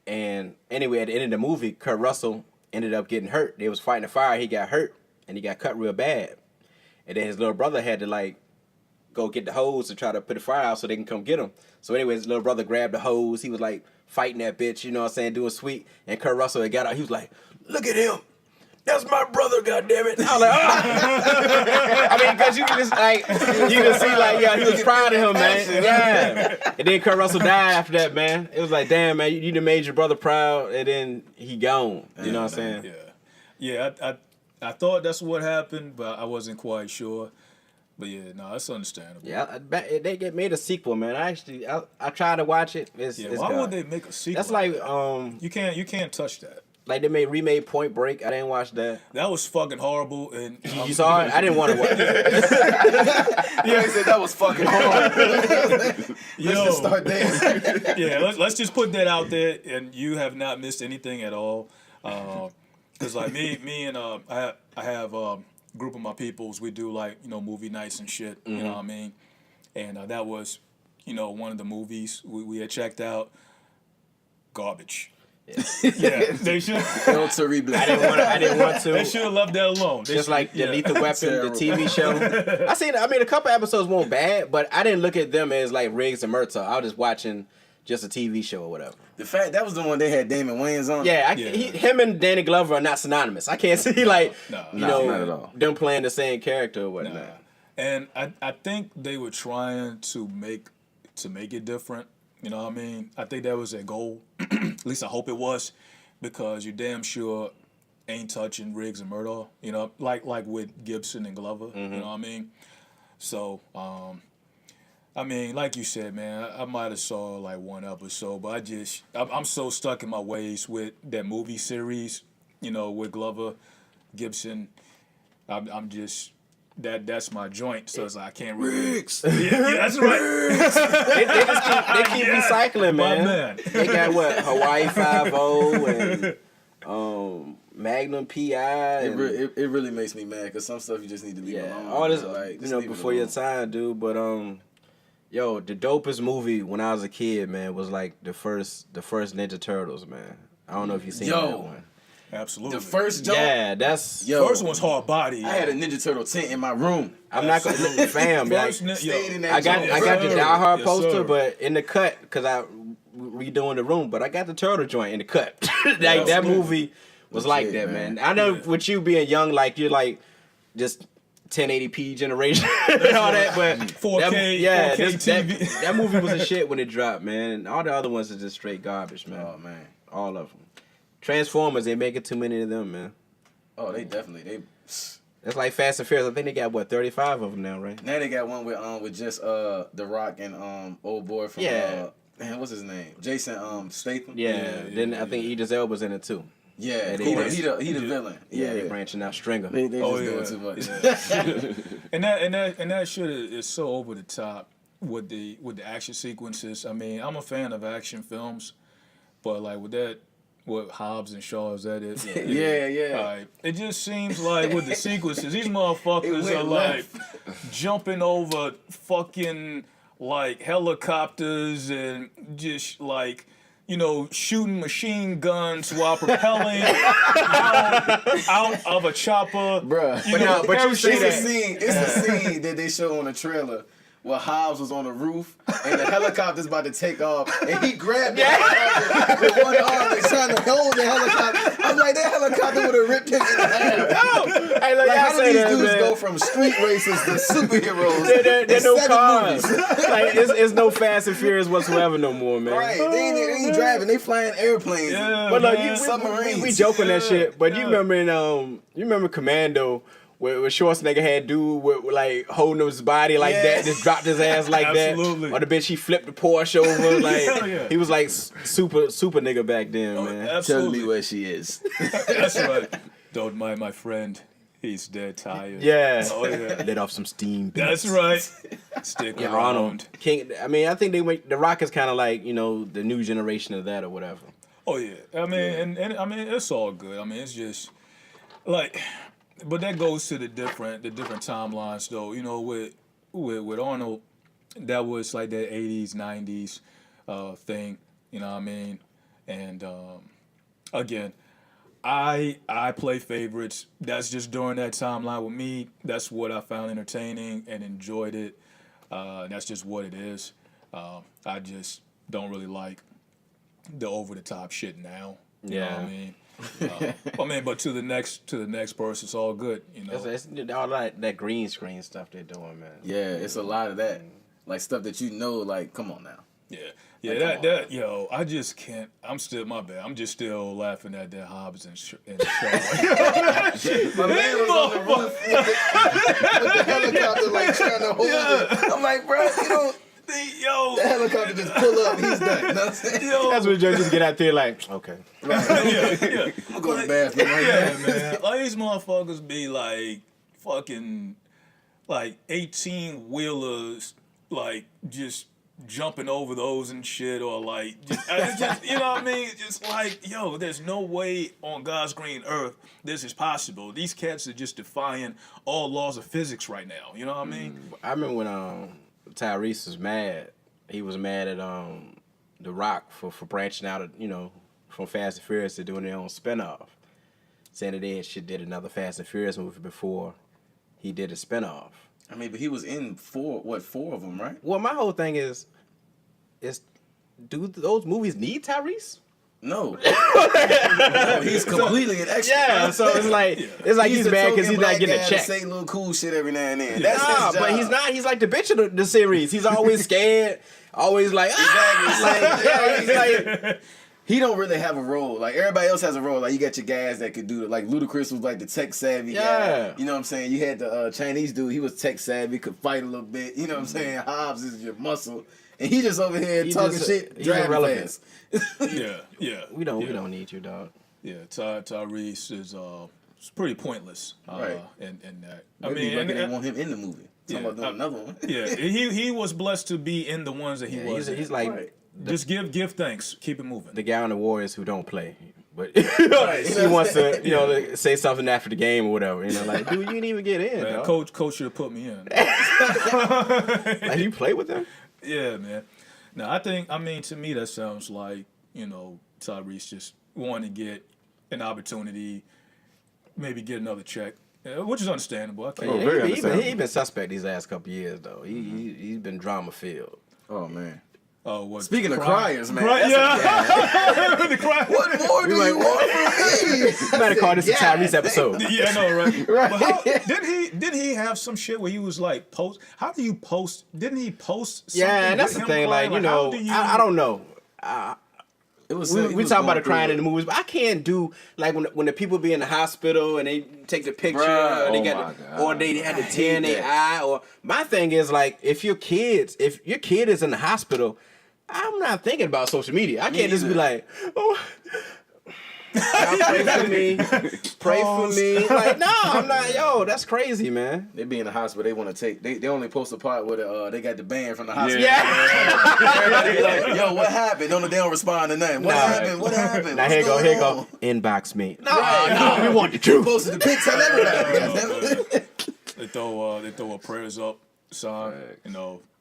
And anyway, at the end of the movie, Kurt Russell ended up getting hurt. They was fighting a fire. He got hurt and he got cut real bad. And then his little brother had to go get the hose to try to put the fire out so they can come get him. So anyway, his little brother grabbed the hose. He was like fighting that bitch, you know what I'm saying, doing sweet. And Kurt Russell had got out. He was like, look at him. That's my brother, goddammit. I was like, oh. I mean, because you can just see, he was proud of him, man. Yeah. And then Kurt Russell died after that, man. It was like, damn, man, you done made your brother proud, and then he gone. You know what I'm saying? Yeah. I thought that's what happened, but I wasn't quite sure. But yeah, no, that's understandable. Yeah, they made a sequel, man. I tried to watch it. It's why would they make a sequel? That's like you can't touch that. Like they remade Point Break. I didn't watch that. That was fucking horrible. And you saw it? I didn't want to watch it. Yeah, he said that was fucking hard. Let's just start there. Yeah, let's just put that out there. And you have not missed anything at all. Because like me and I have group of my peoples. We do movie nights and shit. You know what I mean? And that was one of the movies we had checked out. Garbage. Yeah, they should. El Terrible. I didn't want to. They should have left that alone. Just like the Lethal Weapon, the TV show. A couple episodes weren't bad, but I didn't look at them as like Riggs and Murtaugh. I was just watching just a TV show or whatever. The fact that was the one they had Damon Wayans on. Yeah, him and Danny Glover are not synonymous. I can't see not at all. them playing the same character or whatnot. Nah. And I think they were trying to make it different. You know what I mean? I think that was their goal. At least I hope it was, because you damn sure ain't touching Riggs and Murtaugh. You know, like with Gibson and Glover. You know what I mean? So, like you said, man, I might have saw like one episode, but I'm so stuck in my ways with that movie series. With Glover. Gibson. I'm just that's my joint. So it's like I can't really. Riggs. Yeah, that's right. they keep recycling, My man. man. They got what Hawaii 5-0 and Magnum PI. It, And, it really makes me mad because some stuff you just need to leave yeah, alone. all this like, just you know leave it before your alone. time, dude. But yo, the dopest movie when I was a kid, man, was like the first Ninja Turtles, man. I don't know if you seen Yo. that one. Absolutely. The first jump. Yeah, that's. Yo, First one's hard body. I had a Ninja Turtle tent in my room. I'm not gonna fam. First, Like, Stayed in that I got joint. the sir. Die Hard Yes, poster, sir. but in the cut because I redoing the room. But I got the turtle joint in the cut. Like that Absolutely. movie was like Legit, that, man. man. I know Yeah. with you being young, like you're like just 1080p generation and all that, but 4K, that, 4K TV. that movie was a shit when it dropped, man. And all the other ones are just straight garbage, man. Oh man. All of them. Transformers, they making too many of them, man. Oh, they definitely That's like Fast and Furious. I think they got what 35 of them now, right? Now they got one with just The Rock and old boy from Yeah. man, what's his name? Jason Statham. Yeah. Then I think Idris Elba's in it too. Yeah, they he branch- the villain. Yeah, they branching out Stringer. They just Oh, doing yeah. too much. And that shit is so over the top with the action sequences. I mean, I'm a fan of action films, but like with Hobbs and Shaw, is that it? Yeah. It just seems like with the sequences, these motherfuckers It went are like jumping over fucking like helicopters and just like, you know, shooting machine guns while propelling out of a chopper. Bruh. You know, but you say It's that. a scene that they show on the trailer where Hobbs was on the roof and the helicopter's about to take off and he grabbed the helicopter with one arm and trying to hold the helicopter. I'm like, that helicopter would have ripped him in half. Hey, look, Like, y'all how say do these that, dudes man. go from street racers to superheroes? There in no 7 cars. movies? Like it's no Fast and Furious whatsoever no more, man. Right, they ain't driving, they flying airplanes. Yeah, But look, man. Submarines. we joke on that shit. But you Yeah. remember you remember Commando where Schwarzenegger had dude with like holding his body like Yeah. that, just dropped his ass like Absolutely. that. Or the bitch he flipped the Porsche over, like Hell yeah. he was like super nigga back then, man. Tell Absolutely. me where she is. That's right. Don't mind my friend. He's dead tired. Yeah. Oh, yeah. Let off some steam. That's right. Stick Yeah, around. Arnold. King. I mean, I think The Rock is kind of like the new generation of that or whatever. Oh yeah. I mean, and I mean, it's all good. I mean, it's just like, but that goes to the different timelines though. You know, with Arnold, that was like that 80s, 90s thing. You know what I mean? And again, I play favorites. That's just during that timeline with me. That's what I found entertaining and enjoyed it. That's just what it is. I just don't really like the over the top shit now. You know what I mean? But to the next person, it's all good. You know. It's all that green screen stuff they're doing, man. Yeah, it's a lot of that. Like stuff that you know, like, come on now. Yeah, Like, that yo, I just can't. I'm still my bad. I'm just still laughing at that Hobbs and Shaw. My man was on the roof with the helicopter, like trying to hold it. I'm like, bro, you know, Yo, the helicopter just pull up, he's done. You know what I'm saying? yo, That's what Joe just get out there like, okay. yeah. I'm going to the bathroom right Yeah, now. man. Like these motherfuckers be like fucking like 18-wheelers, like just jumping over those and shit, or like just you know what I mean? Just like, yo, there's no way on God's green earth this is possible. These cats are just defying all laws of physics right now. You know what I mean? I remember when Tyrese was mad. He was mad at The Rock for branching out of, from Fast and Furious to doing their own spinoff. Saying that they did another Fast and Furious movie before he did a spinoff. I mean, but he was in four of them, right? Well, my whole thing is do those movies need Tyrese? No. No, he's completely an extra. Yeah, so it's like he's the mad because token he's not black getting guy a to check. say little cool shit every now and then. That's Nah, his job. but he's not. He's like the bitch of the series. He's always scared, always like, like he don't really have a role. Like everybody else has a role. Like you got your guys that could do it. Like Ludacris was like the tech savvy guy. You know what I'm saying? You had the Chinese dude. He was tech savvy, could fight a little bit. You know what I'm saying? Hobbs is your muscle, and he just over here talking shit, he's driving irrelevant. fast. Yeah. we don't need you, dog. Yeah, Tyrese is it's pretty pointless. Right. And that. Maybe lucky they want him in the movie. Talking about doing another one. Yeah, he was blessed to be in the ones that he was. He's like Right. Just give thanks. Keep it moving. the guy on the Warriors who don't play, but he wants to, to say something after the game or whatever. Like, dude, you didn't even get in. Man, dog. coach should have put me in. Like, you play with them? Yeah, man. No, to me that sounds like, Tyrese just wanting to get an opportunity, maybe get another check, which is understandable. I can't. very He's understandable. been suspect these last couple years though. He's been drama filled. Oh man. Oh, what? Speaking of criers, man. The cry. What more do you want from me? You might have called this a Tyrese episode. Yeah, I know, right? Right. But didn't he have some shit where he was like post? How do you post? Didn't he post? Something Yeah, and that's with the him thing. Like, crying? How do I don't know. It was. We talking about the crying in the movies, but I can't do like when the people be in the hospital and they take the picture, Bruh. or they Oh got my the, God. or they had to I hate tear in their eye. Or my thing is like if your kid is in the hospital, I'm not thinking about social media. I can't just be like, oh. Y'all pray for me. Pray for me. Like, no, I'm not. Yo, that's crazy, man. They be in the hospital. They want to take. They only post a part where they got the band from the hospital. Yeah. Everybody be like, yo, what happened? They don't respond to nothing. What happened? What happened? Now What's here going go. on? Inbox me. No, Right. no, we want the You truth. posted the pics on everybody. They throw a prayers up sign.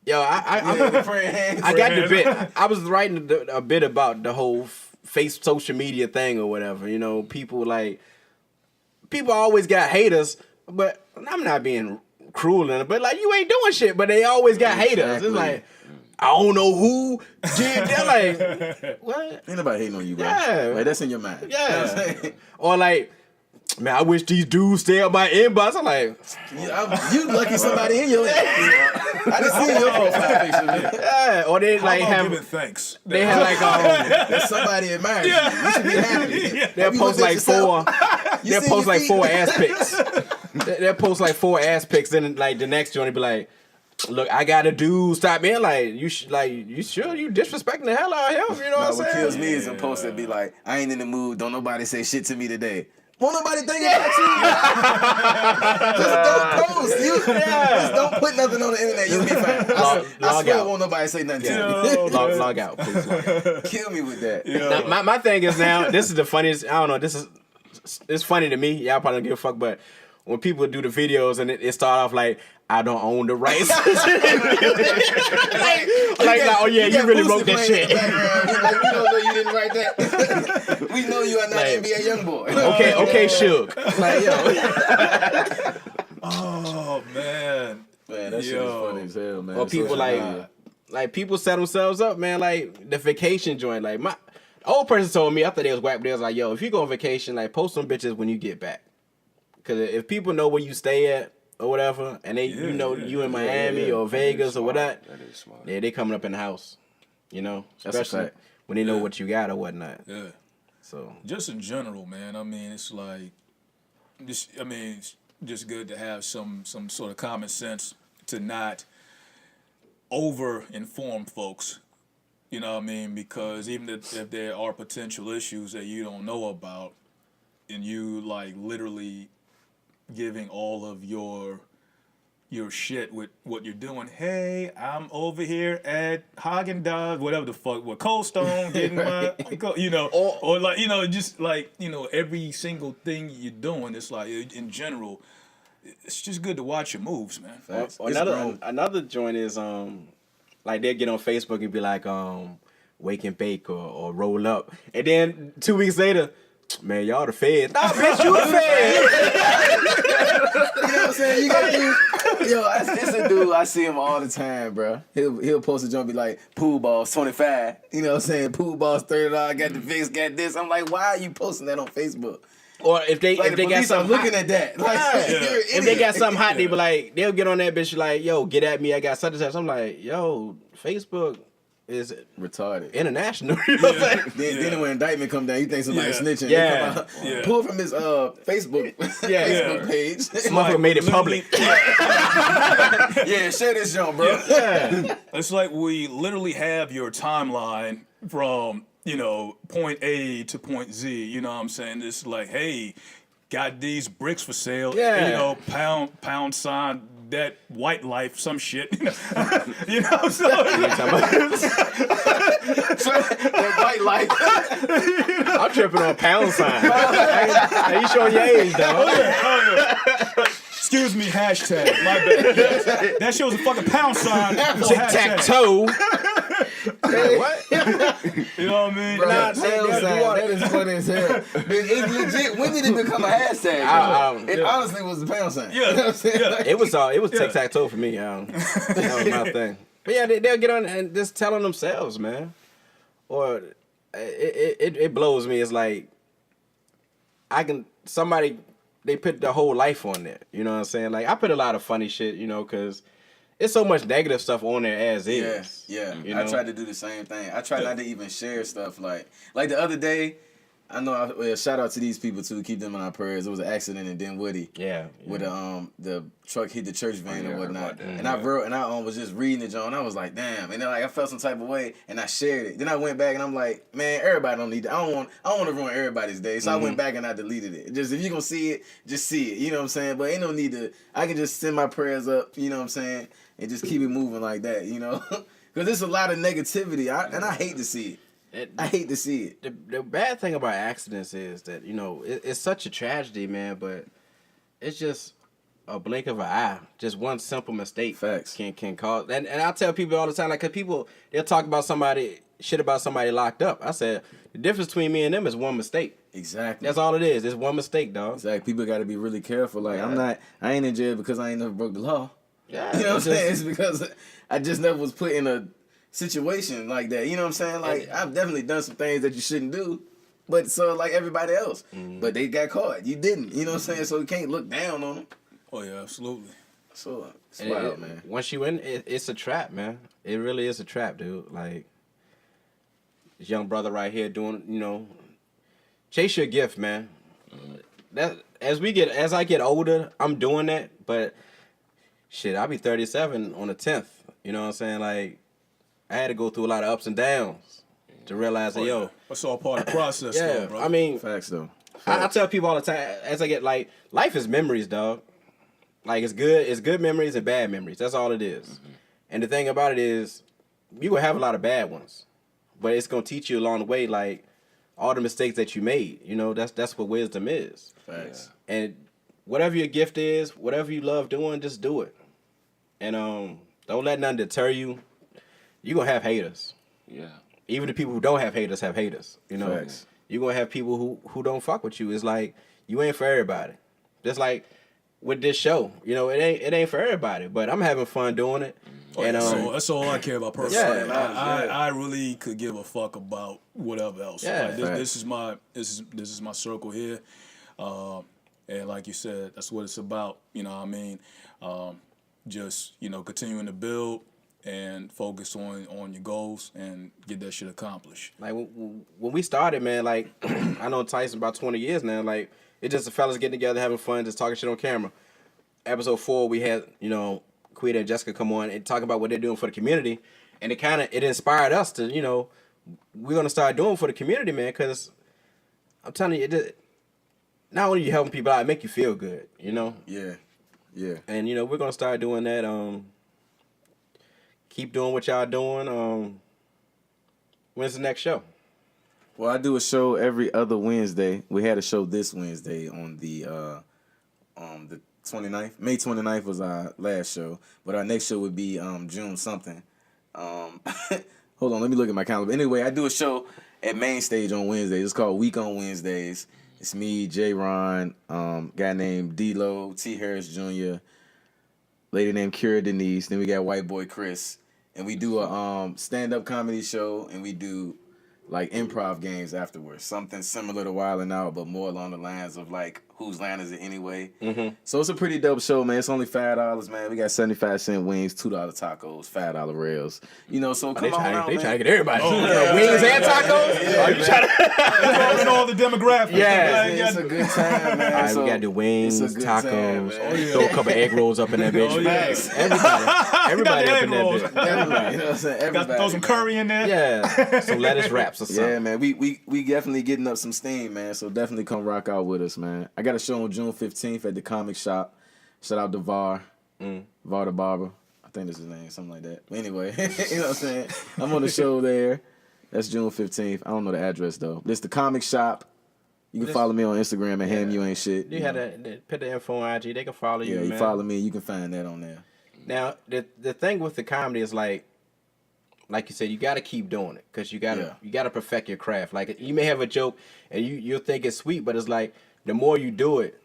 Yo, I Praying hands. got the bit. I was writing a bit about the whole social media thing or whatever. People always got haters, but I'm not being cruel in it. But like, you ain't doing shit, but they always got haters. It's like, I don't know who did. They're like, what? Ain't nobody hating on you, bro. Yeah. Like, that's in your mind. Yeah. Or like, man, I wish these dudes stay up my inbox. I'm like, You lucky somebody in your inbox. I didn't see your profile picture, man. yeah. Or they How like about have giving thanks? they have like That somebody admires you. You should be happy. they'll You post look at like yourself. four. You They'll see post your like feet? 4 ass pics. They'll post like 4 ass pics. Then like the next joint be like, look, I got a dude. Stop being like you sure you disrespecting the hell out of him? You know what I'm What saying? kills me is a post that be like, I ain't in the mood. Don't nobody say shit to me today. Won't nobody think about you? Just don't post. Just don't put nothing on the internet. You'll be fine. I Log swear out. won't nobody say nothing to me. Log out, please. Log out. Kill me with that. Now, my thing is now, this is the funniest. I don't know. It's funny to me. Y'all probably don't give a fuck, but when people do the videos and it start off like, I don't own the rights. oh yeah, you really wrote that shit. Like, we don't know you didn't write that. We know you are not Like, NBA young boy. Okay, Suge. Like, yo. Oh man. Man, that shit is funny as hell, man. Or people like people set themselves up, man. Like the vacation joint. Like my old person told me, I thought they was whack, but they was like, yo, if you go on vacation, like post some bitches when you get back. Cause if people know where you stay at or whatever, and they you in Miami or Vegas or whatever, That is smart. yeah, they coming up in the house. That's a Especially fact. when they know what you got or whatnot. Yeah. So Just in general, man. I mean, it's like, it's just good to have some sort of common sense to not over-inform folks. You know what I mean? Because even if there are potential issues that you don't know about, and you like literally giving all of your shit with what you're doing. Hey, I'm over here at Haagen-Dazs, whatever the fuck, with Cold Stone, getting my, or like, just like, every single thing you're doing, it's like, in general, it's just good to watch your moves, man. or another joint is like they'll get on Facebook and be like wake and bake or roll up, and then 2 weeks later, man, y'all the feds. Nah, bitch, you the feds. You know what I'm saying? You gotta do. Yo, it's a dude. I see him all the time, bro. He'll post a joint be like, pool balls 25. You know what I'm saying? Pool balls $30. Got the fix, got this. I'm like, why are you posting that on Facebook? Or if they Like, if they the got police are something looking hot, at that. Like, you're an if they idiot. got something hot, they be like, they'll get on that bitch like, yo, get at me. I got such and such. I'm like, yo, Facebook is retarded. international. You know what I'm saying? Then when indictment come down, you think somebody snitching. Yeah. They come out, pull from his Facebook Facebook page. Motherfucker made it public. Yeah, share this joint, bro. Yeah. It's like we literally have your timeline from, point A to point Z. You know what I'm saying? It's like, hey, got these bricks for sale. Yeah. You know, pound sign that white life, some shit. You know, so That white light. I'm tripping on pound sign. Hey, you showing your age, though. Oh yeah. Excuse me, hashtag. My bad. Yes. That shit was a fucking pound sign. Tic-tac-toe. What? You know what I mean? Bro, Nah, pound sign, that is funny as hell. It's legit. When did it become a hashtag? It honestly was the pound sign. Yeah. You know what I'm saying? Yeah. It was tic-tac-toe for me. That was my thing. But yeah, they'll get on and just telling themselves, man. Or it blows me. It's like they put the whole life on there. You know what I'm saying? Like I put a lot of funny shit, you know, because it's so much negative stuff on there as is. Yeah. You know? I tried to do the same thing. I try not to even share stuff like the other day. I know. Shout out to these people too. Keep them in our prayers. It was an accident in Dinwiddie. Yeah. With the truck hit the church van and whatnot. And I was just reading it, John. I was like, damn. And then like I felt some type of way, and I shared it. Then I went back and I'm like, man, everybody don't need that. I don't want to ruin everybody's day. So I went back and I deleted it. Just if you gonna see it, just see it. You know what I'm saying? But ain't no need to. I can just send my prayers up. You know what I'm saying? And just keep it moving like that. You know, because there's a lot of negativity, and I hate to see it. I hate to see it. The bad thing about accidents is that, you know, it's such a tragedy, man, but it's just a blink of an eye. Just one simple mistake Facts. can cause. And I tell people all the time, like, because they'll talk about shit about somebody locked up. I said, the difference between me and them is one mistake. Exactly. That's all it is. It's one mistake, dog. Exactly. People got to be really careful. Like, I ain't in jail because I ain't never broke the law. Yeah. You know what I'm saying? It's because I just never was put in a situation like that. You know what I'm saying? Like, I've definitely done some things that you shouldn't do, but so like everybody else. But they got caught. You didn't. You know what I'm saying? So you can't look down on them. Oh yeah, absolutely. So it's wild, man. Once you in, it's a trap, man. It really is a trap, dude. Like, this young brother right here doing, you know, chase your gift, man. That as I get older, I'm doing that, but shit, I'll be 37 on the 10th. You know what I'm saying? Like, I had to go through a lot of ups and downs to realize that, yo. That's all part of the process, Yeah, though, bro. I mean, Facts, though. I tell people all the time, as I get, like, life is memories, dog. Like, it's good memories and bad memories. That's all it is. Mm-hmm. And the thing about it is, you will have a lot of bad ones, but it's going to teach you along the way, like, all the mistakes that you made. You know, that's what wisdom is. Facts. And whatever your gift is, whatever you love doing, just do it. And don't let nothing deter you. You're going to have haters. Yeah. Even the people who don't have haters have haters. You know, Facts. you're going to have people who don't fuck with you. It's like, you ain't for everybody. Just like with this show, you know, it ain't for everybody, but I'm having fun doing it. Oh, And so that's all I care about personally. Yeah. I really could give a fuck about whatever else. Yeah, Like, this is my circle here, and like you said, that's what it's about. You know what I mean? Just, you know, continuing to build and focus on your goals and get that shit accomplished. Like when we started, man, like I know Tyson about 20 years now. Like it's just the fellas getting together, having fun, just talking shit on camera. Episode 4, we had, you know, Quita and Jessica come on and talk about what they're doing for the community, and it inspired us to, you know, we're gonna start doing for the community, man. Because I'm telling you, not only are you helping people out, it make you feel good, you know. Yeah. Yeah. And you know we're gonna start doing that. Keep doing what y'all doing. When's the next show? Well, I do a show every other Wednesday. We had a show this Wednesday on the 29th. May 29th was our last show, but our next show would be June something. Hold on, let me look at my calendar. Anyway, I do a show at Main Stage on Wednesdays. It's called Week on Wednesdays. It's me, J. Ron, guy named D-Lo, T. Harris Jr., lady named Kira Denise. Then we got white boy Chris. And we do a stand-up comedy show, and we do like improv games afterwards. Something similar to Wild 'N Out, but more along the lines of like, whose line is it anyway? Mm-hmm. So it's a pretty dope show, man. It's only $5, man. We got 75-cent wings, $2 tacos, $5 rails. You know, so come on out, They man. trying to get everybody. Wings and tacos? Yeah, Are you trying to... Throwing all the demographics. Yeah. It's a good time, man. All right, So, we got to do wings, it's a good tacos, time, man. throw a couple egg rolls up in that bitch. Oh, yeah. Everybody. Everybody got up the in egg that rolls. bitch. Everybody, you know what I'm saying? Got Everybody, to throw some man. curry in there. Yeah, some lettuce wraps or something. Yeah, man, we definitely getting up some steam, man. So definitely come rock out with us, man. I got a show on June 15th at the comic shop. Shout out to Var the Barber. I think that's his name, something like that. But anyway, you know what I'm saying? I'm on the show there. That's June 15th. I don't know the address though. But it's the comic shop. You can follow me on Instagram at Ham You Ain't Shit. You had to put the info on IG. They can follow you. Yeah, you man. follow me. You can find that on there. Now the thing with the comedy is like you said, you got to keep doing it because you gotta perfect your craft. Like you may have a joke and you'll think it's sweet, but it's like the more you do it,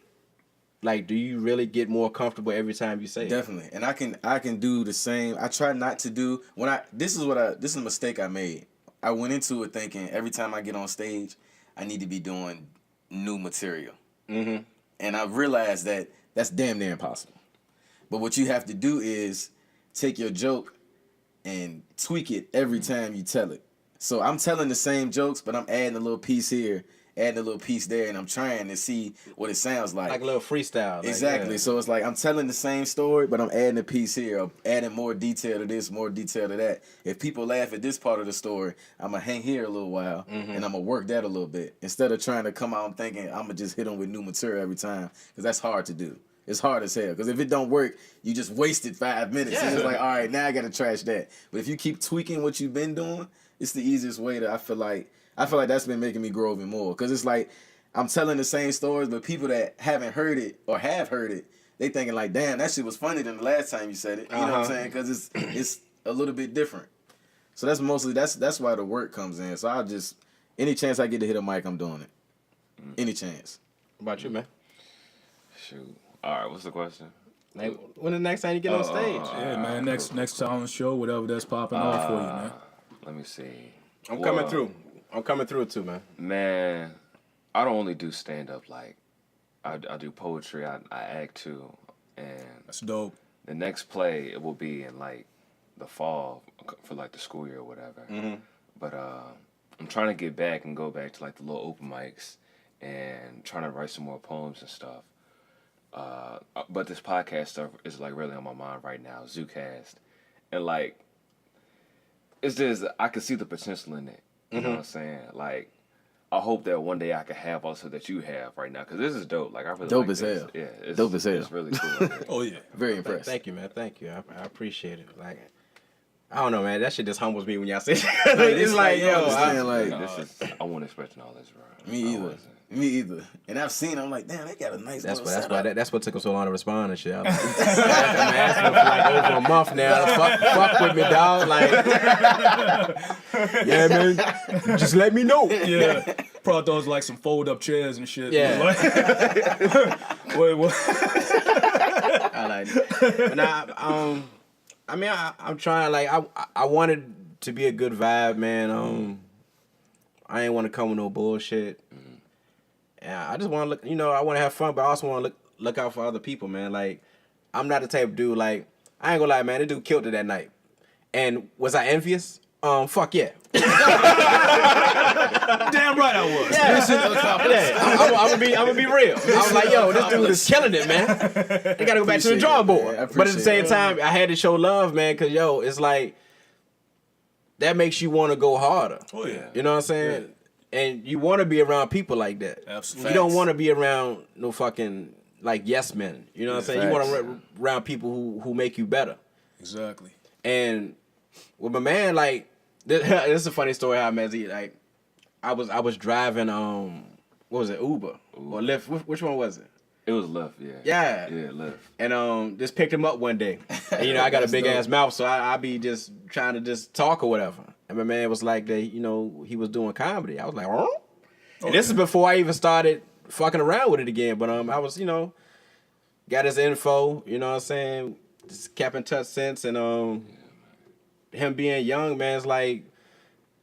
like do you really get more comfortable every time you say it? Definitely, and I can do the same. I try not to do this is a mistake I made. I went into it thinking every time I get on stage, I need to be doing new material, and I realized that that's damn near impossible. But what you have to do is take your joke and tweak it every time you tell it. So I'm telling the same jokes, but I'm adding a little piece here, adding a little piece there, and I'm trying to see what it sounds like. Like a little freestyle. Like, Exactly. yeah. So it's like I'm telling the same story, but I'm adding a piece here, or adding more detail to this, more detail to that. If people laugh at this part of the story, I'm going to hang here a little while, and I'm going to work that a little bit. Instead of trying to come out and thinking I'm going to just hit them with new material every time, because that's hard to do. It's hard as hell, because if it don't work, you just wasted 5 minutes. Yeah. And it's like, all right, now I got to trash that. But if you keep tweaking what you've been doing, it's the easiest way to, I feel like that's been making me grow even more. Because it's like, I'm telling the same stories, but people that haven't heard it or have heard it, they thinking like, damn, that shit was funny than the last time you said it. You know what I'm saying? Because it's a little bit different. So that's mostly, that's why the work comes in. So I'll just, any chance I get to hit a mic, I'm doing it. Any chance. What about you, man? Shoot. All right, what's the question? Like, when the next time you get on stage? Yeah, man. Next talent show, whatever that's popping off for you, man. Let me see. I'm coming through. I'm coming through too, man. Man, I don't only do stand-up. Like, I do poetry. I act too. And That's dope. the next play, it will be in, like, the fall for, like, the school year or whatever. But I'm trying to get back and go back to, like, the little open mics and trying to write some more poems and stuff. But this podcast stuff is, like, really on my mind right now, ZuCast. And, like, it's just, I can see the potential in it. You know what I'm saying? Like, I hope that one day I can have also that you have right now, because this is dope. Like, I really Dope like as this. hell. Yeah, it's Dope as hell. It's really cool. Yeah. Oh, yeah. Very impressed. Thank you, man. Thank you. I appreciate it. Like, I don't know, man. That shit just humbles me when y'all say it. It's like, yo, I wasn't expecting all this, bro. Me I either. wasn't. Me either. And I've seen, I'm like, damn, they got a nice that's little what setup. that's what took them so long to respond and shit. I'm asking them for like over a month now. Fuck with me, dog. Like, yeah, man. Just let me know. Yeah. Probably those like some fold up chairs and shit. Yeah. Wait, what? I like it. But nah, I mean, I'm trying. Like, I wanted to be a good vibe, man. I ain't want to come with no bullshit. Yeah, I just want to look. You know, I want to have fun, but I also want to look out for other people, man. Like, I'm not the type of dude. Like, I ain't gonna lie, man. That dude killed it that night. And was I envious? Fuck yeah. Damn right I was. Yeah. I'm gonna be real. I was like, yo, this dude is killing it, man. They gotta go back to the drawing board. But at the same time, I had to show love, man, because yo, it's like that makes you want to go harder. Oh yeah. You know what I'm saying? Yeah. And you want to be around people like that. Absolutely. You don't want to be around no fucking like yes men. You know what I'm saying? You want to around people who make you better. Exactly. And with my man, like this is a funny story how Magee, like I was driving what was it, Uber or Lyft? Which one was it? It was Lyft, yeah. Yeah. Yeah, Lyft. And just picked him up one day. And, you know, I got a big ass mouth, so I be just trying to just talk or whatever. And my man was like that, you know, he was doing comedy. I was like, huh? And this is before I even started fucking around with it again. But I was, you know, got his info, you know what I'm saying? Just kept in touch since, and him being young, man, it's like,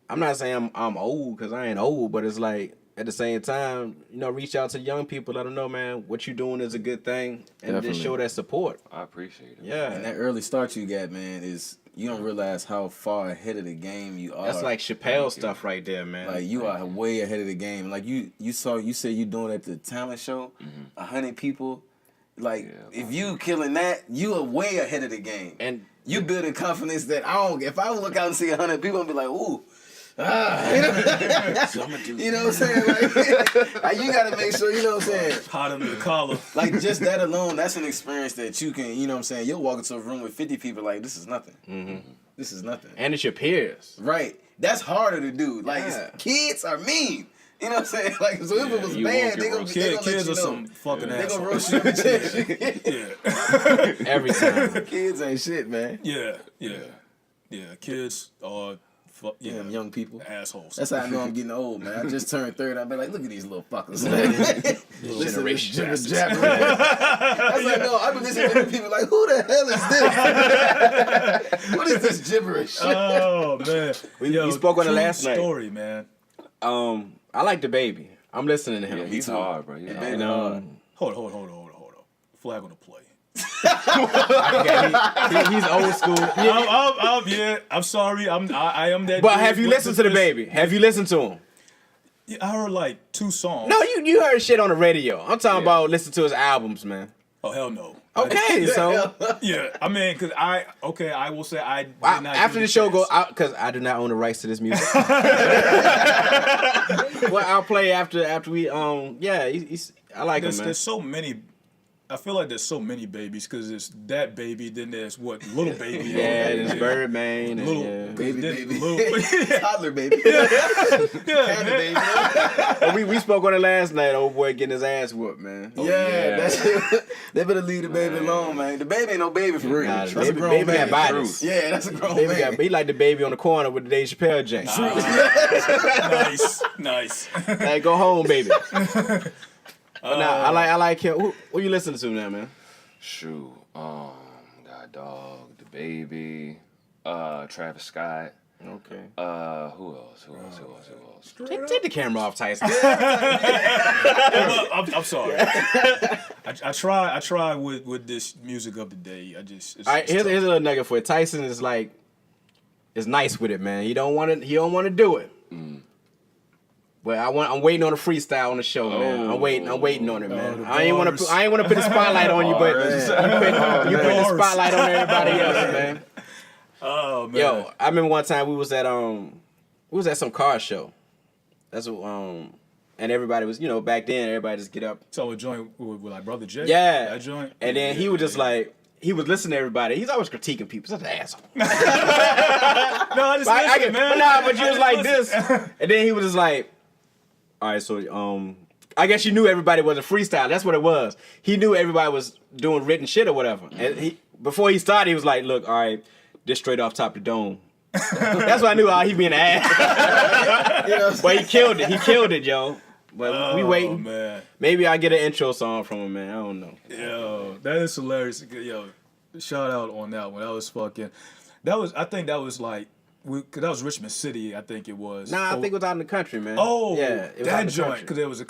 I'm not saying I'm old, because I ain't old, but it's like, at the same time, you know, reach out to young people, let them know, man, what you doing is a good thing, and Definitely. just show that support. I appreciate it. Yeah. And that early start you got, man, is you don't realize how far ahead of the game you are. That's like Chappelle stuff right there, man. Like you are way ahead of the game. Like you said you doing at the talent show, 100 people. Like if you killing that, you are way ahead of the game. And you building confidence that I don't. If I look out and see 100 people, I'm be like, ooh. You know? So I'm gonna do. You know what I'm saying? Like you gotta make sure, you know what I'm saying? Hot under the collar. Like just that alone, that's an experience that you can, you know what I'm saying? You'll walk into a room with 50 people like, this is nothing. This is nothing. And it's your peers. Right. That's harder to do. Like kids are mean. You know what I'm saying? Like so if it was bad, they gonna let Kids you are know. some fucking They gonna assholes. roast you every chance. Yeah. Every time. Kids ain't shit, man. Yeah. Kids are Damn young people. assholes. That's how I know I'm getting old, man. I just turned 30. I be like, look at these little fuckers. Listen, generation this That's like, no, I've been listening to people like, who the hell is this? What is this gibberish? Oh man, we spoke on it last night. Story, man. I like the baby. I'm listening to him. Yeah, he's hard, bro. He's hard. And, Hold on. Flag on the play. he's old school. I'm sorry. I am that. But dude. have you listened to the baby? Have you listened to him? Yeah, I heard like 2 songs. No, you heard shit on the radio. I'm talking about listen to his albums, man. Oh hell no. Okay, so Yeah, I mean, cause I will say I did not after give the it a show chance. goes, because I do not own the rights to this music. Well, I'll play after we he's I like him, man. There's so many. I feel like there's so many babies because it's that baby, then there's little baby. Yeah, there's Birdman and Little baby. Little, Toddler baby. yeah, man. But we spoke on it last night. Old boy getting his ass whooped, man. Yeah, that's they better leave the baby alone, man. The baby ain't no baby for real. Nah, That's a grown baby man. got bodies. Yeah, that's a grown Baby man. he like the baby on the corner with the Dave Chappelle jank. Nice. Like, go home, baby. But nah, I like him. Who you listening to now, man? Shoot. Got Dog, the baby, Travis Scott. Okay. Who else? Take the camera off, Tyson. I'm sorry. I try with this music of the day. It's All right, here's a little nugget for you. Tyson is nice with it, man. He don't want to do it. But I'm waiting on a freestyle on the show, man. I'm waiting on it, man. I ain't want to put the spotlight on you, but you put the spotlight on everybody else, man. Oh man. Yo, I remember one time we was at some car show. That's what and everybody was, back then everybody just get up. So a joint with like Brother Jay. Yeah. That joint. And then he was just like, he was listening to everybody. He's always critiquing people. Such an asshole. No, I just listen, man. But you was like this. And then he was just like, all right, so I guess you knew everybody was a freestyle. That's what it was. He knew everybody was doing written shit or whatever. And before he started, he was like, look, all right, this straight off top the dome. That's what I knew how he being an ass. But he killed it, yo. But we waiting. Man. Maybe I get an intro song from him, man. I don't know. Yo, that is hilarious. Yo, shout out on that one. I think that was like, cause that was Richmond City, I think it was. Nah, I think it was out in the country, man. Oh, yeah, it was out that in the joint. country. Cause there was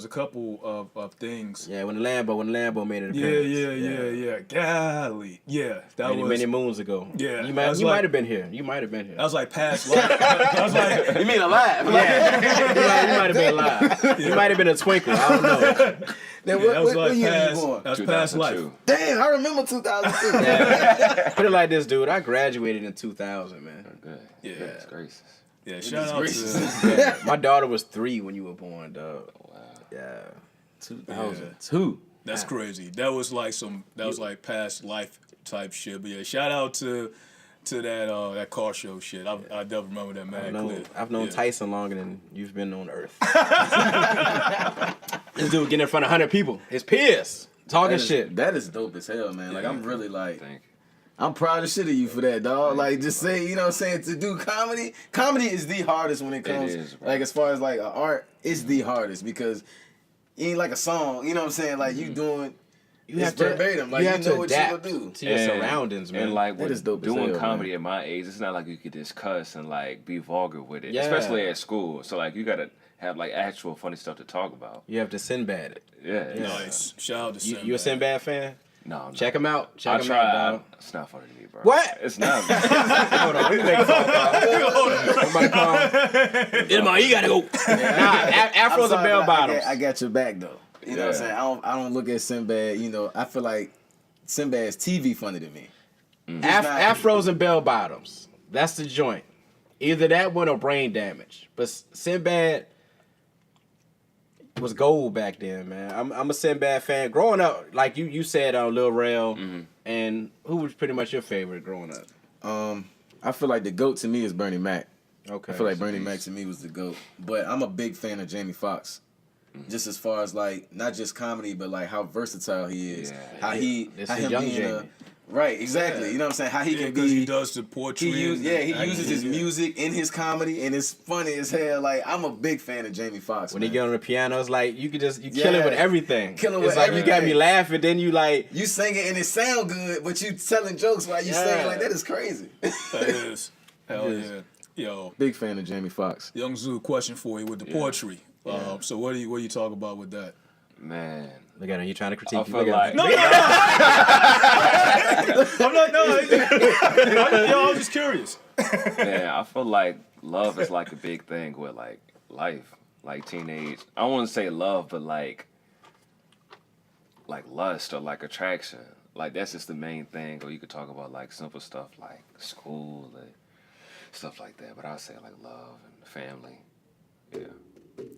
a couple of things. Yeah, when the Lambo made an appearance. Yeah. Golly, yeah, that was many moons ago. Yeah, you might have been here. That was like past life. I was like, You mean alive? yeah, you might have been alive. You might have been a twinkle. I don't know. Then that was what like year past. you born? That was past life. 2002. Damn, I remember 2002. Yeah. Put it like this, dude. I graduated in 2000, man. Good. Yeah. It's gracious. Yeah, shout out gracious. to. Yeah. My daughter was 3 when you were born, dog. Wow. Yeah. 2002. That's crazy. That was like past life type shit. But yeah, shout out to that car show shit. I definitely remember that man. I've known Tyson longer than you've been on Earth. This dude getting in front of 100 people. His peers. Talking shit. That is dope as hell, man. Like, I'm really like, Thank you. I'm proud of shit of you for that, dog. Like, just say, you know what I'm saying, to do comedy. Comedy is the hardest when it comes, is, bro. like, as far as, like, art, it's the hardest because it ain't like a song, you know what I'm saying? Like, you doing, it's verbatim. Like, you know what you gonna do. to your surroundings, man. And like That is dope as doing hell, comedy man. at my age, it's not like you could just cuss and like be vulgar with it, Yeah. especially at school. So like you gotta have like actual funny stuff to talk about. You have to Sinbad it. Yeah. Nice. Shout out to Sinbad. You a Sinbad fan? No. Check him out. I Check him try. out, dog. It's not funny to me, bro. What? It's not. Hold on, let me make a phone call. Somebody call. Ismail, you gotta go. Afro's a bell bottoms. I got your back, though. You know what I'm saying? I don't look at Sinbad, you know, I feel like Sinbad's TV funny to me. Afros and bell bottoms. That's the joint. Either that one or Brain Damage. But Sinbad was gold back then, man. I'm a Sinbad fan. Growing up, like you said, Lil Rel, and who was pretty much your favorite growing up? I feel like the GOAT to me is Bernie Mac. Okay. I feel like Bernie Mac to me was the GOAT. But I'm a big fan of Jamie Foxx. Just as far as like not just comedy, but like how versatile he is. Yeah. How It's how a him young being Jamie. right, exactly. You know what I'm saying? How he can because be he does the poetry. he uses his Yeah. music in his comedy and it's funny as hell. Like I'm a big fan of Jamie Foxx. When man. he get on the piano, it's like you kill it with everything. Kill it it's with like you got me everything. laughing, then you like You sing it and it sound good, but you telling jokes while you sing it, like that is crazy. That is. Hell yeah. Yo, Big fan of Jamie Foxx. Young Zoo, question for you with the poetry. So what do you talk about with that? Man. look at him. You trying to critique? I You. feel Look at him. like I'm not. No. I was just curious. man, I feel like love is like a big thing with like life, like teenage. I don't want to say love, but like lust or like attraction. Like that's just the main thing. Or you could talk about like simple stuff like school and stuff like that. But I'll say like love and family. Yeah.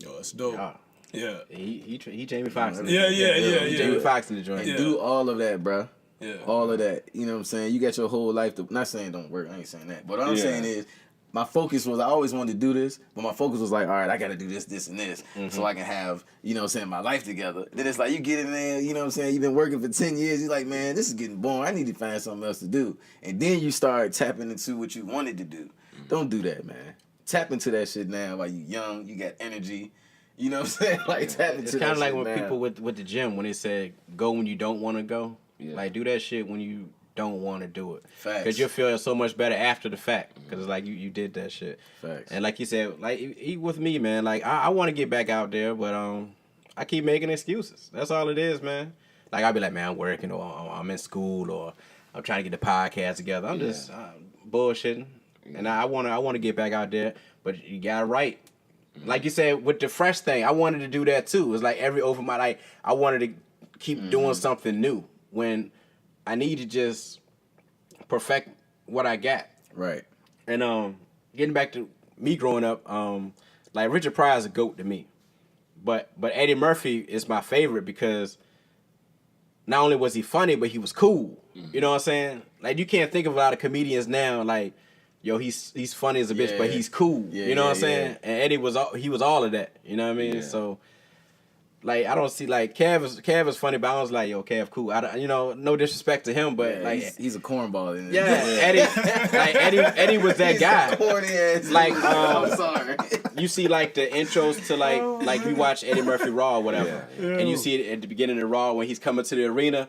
Yo, that's dope. Yeah. Yeah. He Jamie Foxx. Yeah. Jamie Foxx in the joint. And do all of that, bruh. Yeah. All of that. You know what I'm saying? You got your whole life to. Not saying it don't work. I ain't saying that. But what I'm saying is, my focus was I always wanted to do this, but my focus was like, all right, I got to do this, this, and this, so I can have, you know what I'm saying, my life together. Then it's like you get in there, you know what I'm saying, you've been working for 10 years, you're like, man, this is getting boring. I need to find something else to do. And then you start tapping into what you wanted to do. Don't do that, man. Tap into that shit now while you young, you got energy. You know what I'm saying? Like tap into It's that kind of like shit when now. people with the gym when they said go when you don't want to go. Yeah. Like do that shit when you don't want to do it. Facts. Because you'll feel so much better after the fact. Because it's like you did that shit. Facts. And like you said, like he with me, man. Like I want to get back out there, but I keep making excuses. That's all it is, man. Like I'll be like, man, I'm working or I'm in school or I'm trying to get the podcast together. I'm just bullshitting. And I want to get back out there, but you got to write. Like you said, with the fresh thing, I wanted to do that too. It's like every over my life, I wanted to keep doing something new when I need to just perfect what I got. Right. And getting back to me growing up, like Richard Pryor is a GOAT to me, but Eddie Murphy is my favorite because not only was he funny, but he was cool. You know what I'm saying? Like you can't think of a lot of comedians now like. Yo, he's funny as a bitch, but he's cool. Yeah, you know what I'm saying? yeah. And Eddie was all of that. You know what I mean? Yeah. So, like, I don't see like Kev is funny, but I was like, yo, Kev, cool. No disrespect to him, but Yeah, like, he's a cornball. In Eddie was that He's guy. a corny ass. Like, I'm sorry. You see like the intros to like we watch Eddie Murphy Raw or whatever, and you see it at the beginning of Raw when he's coming to the arena.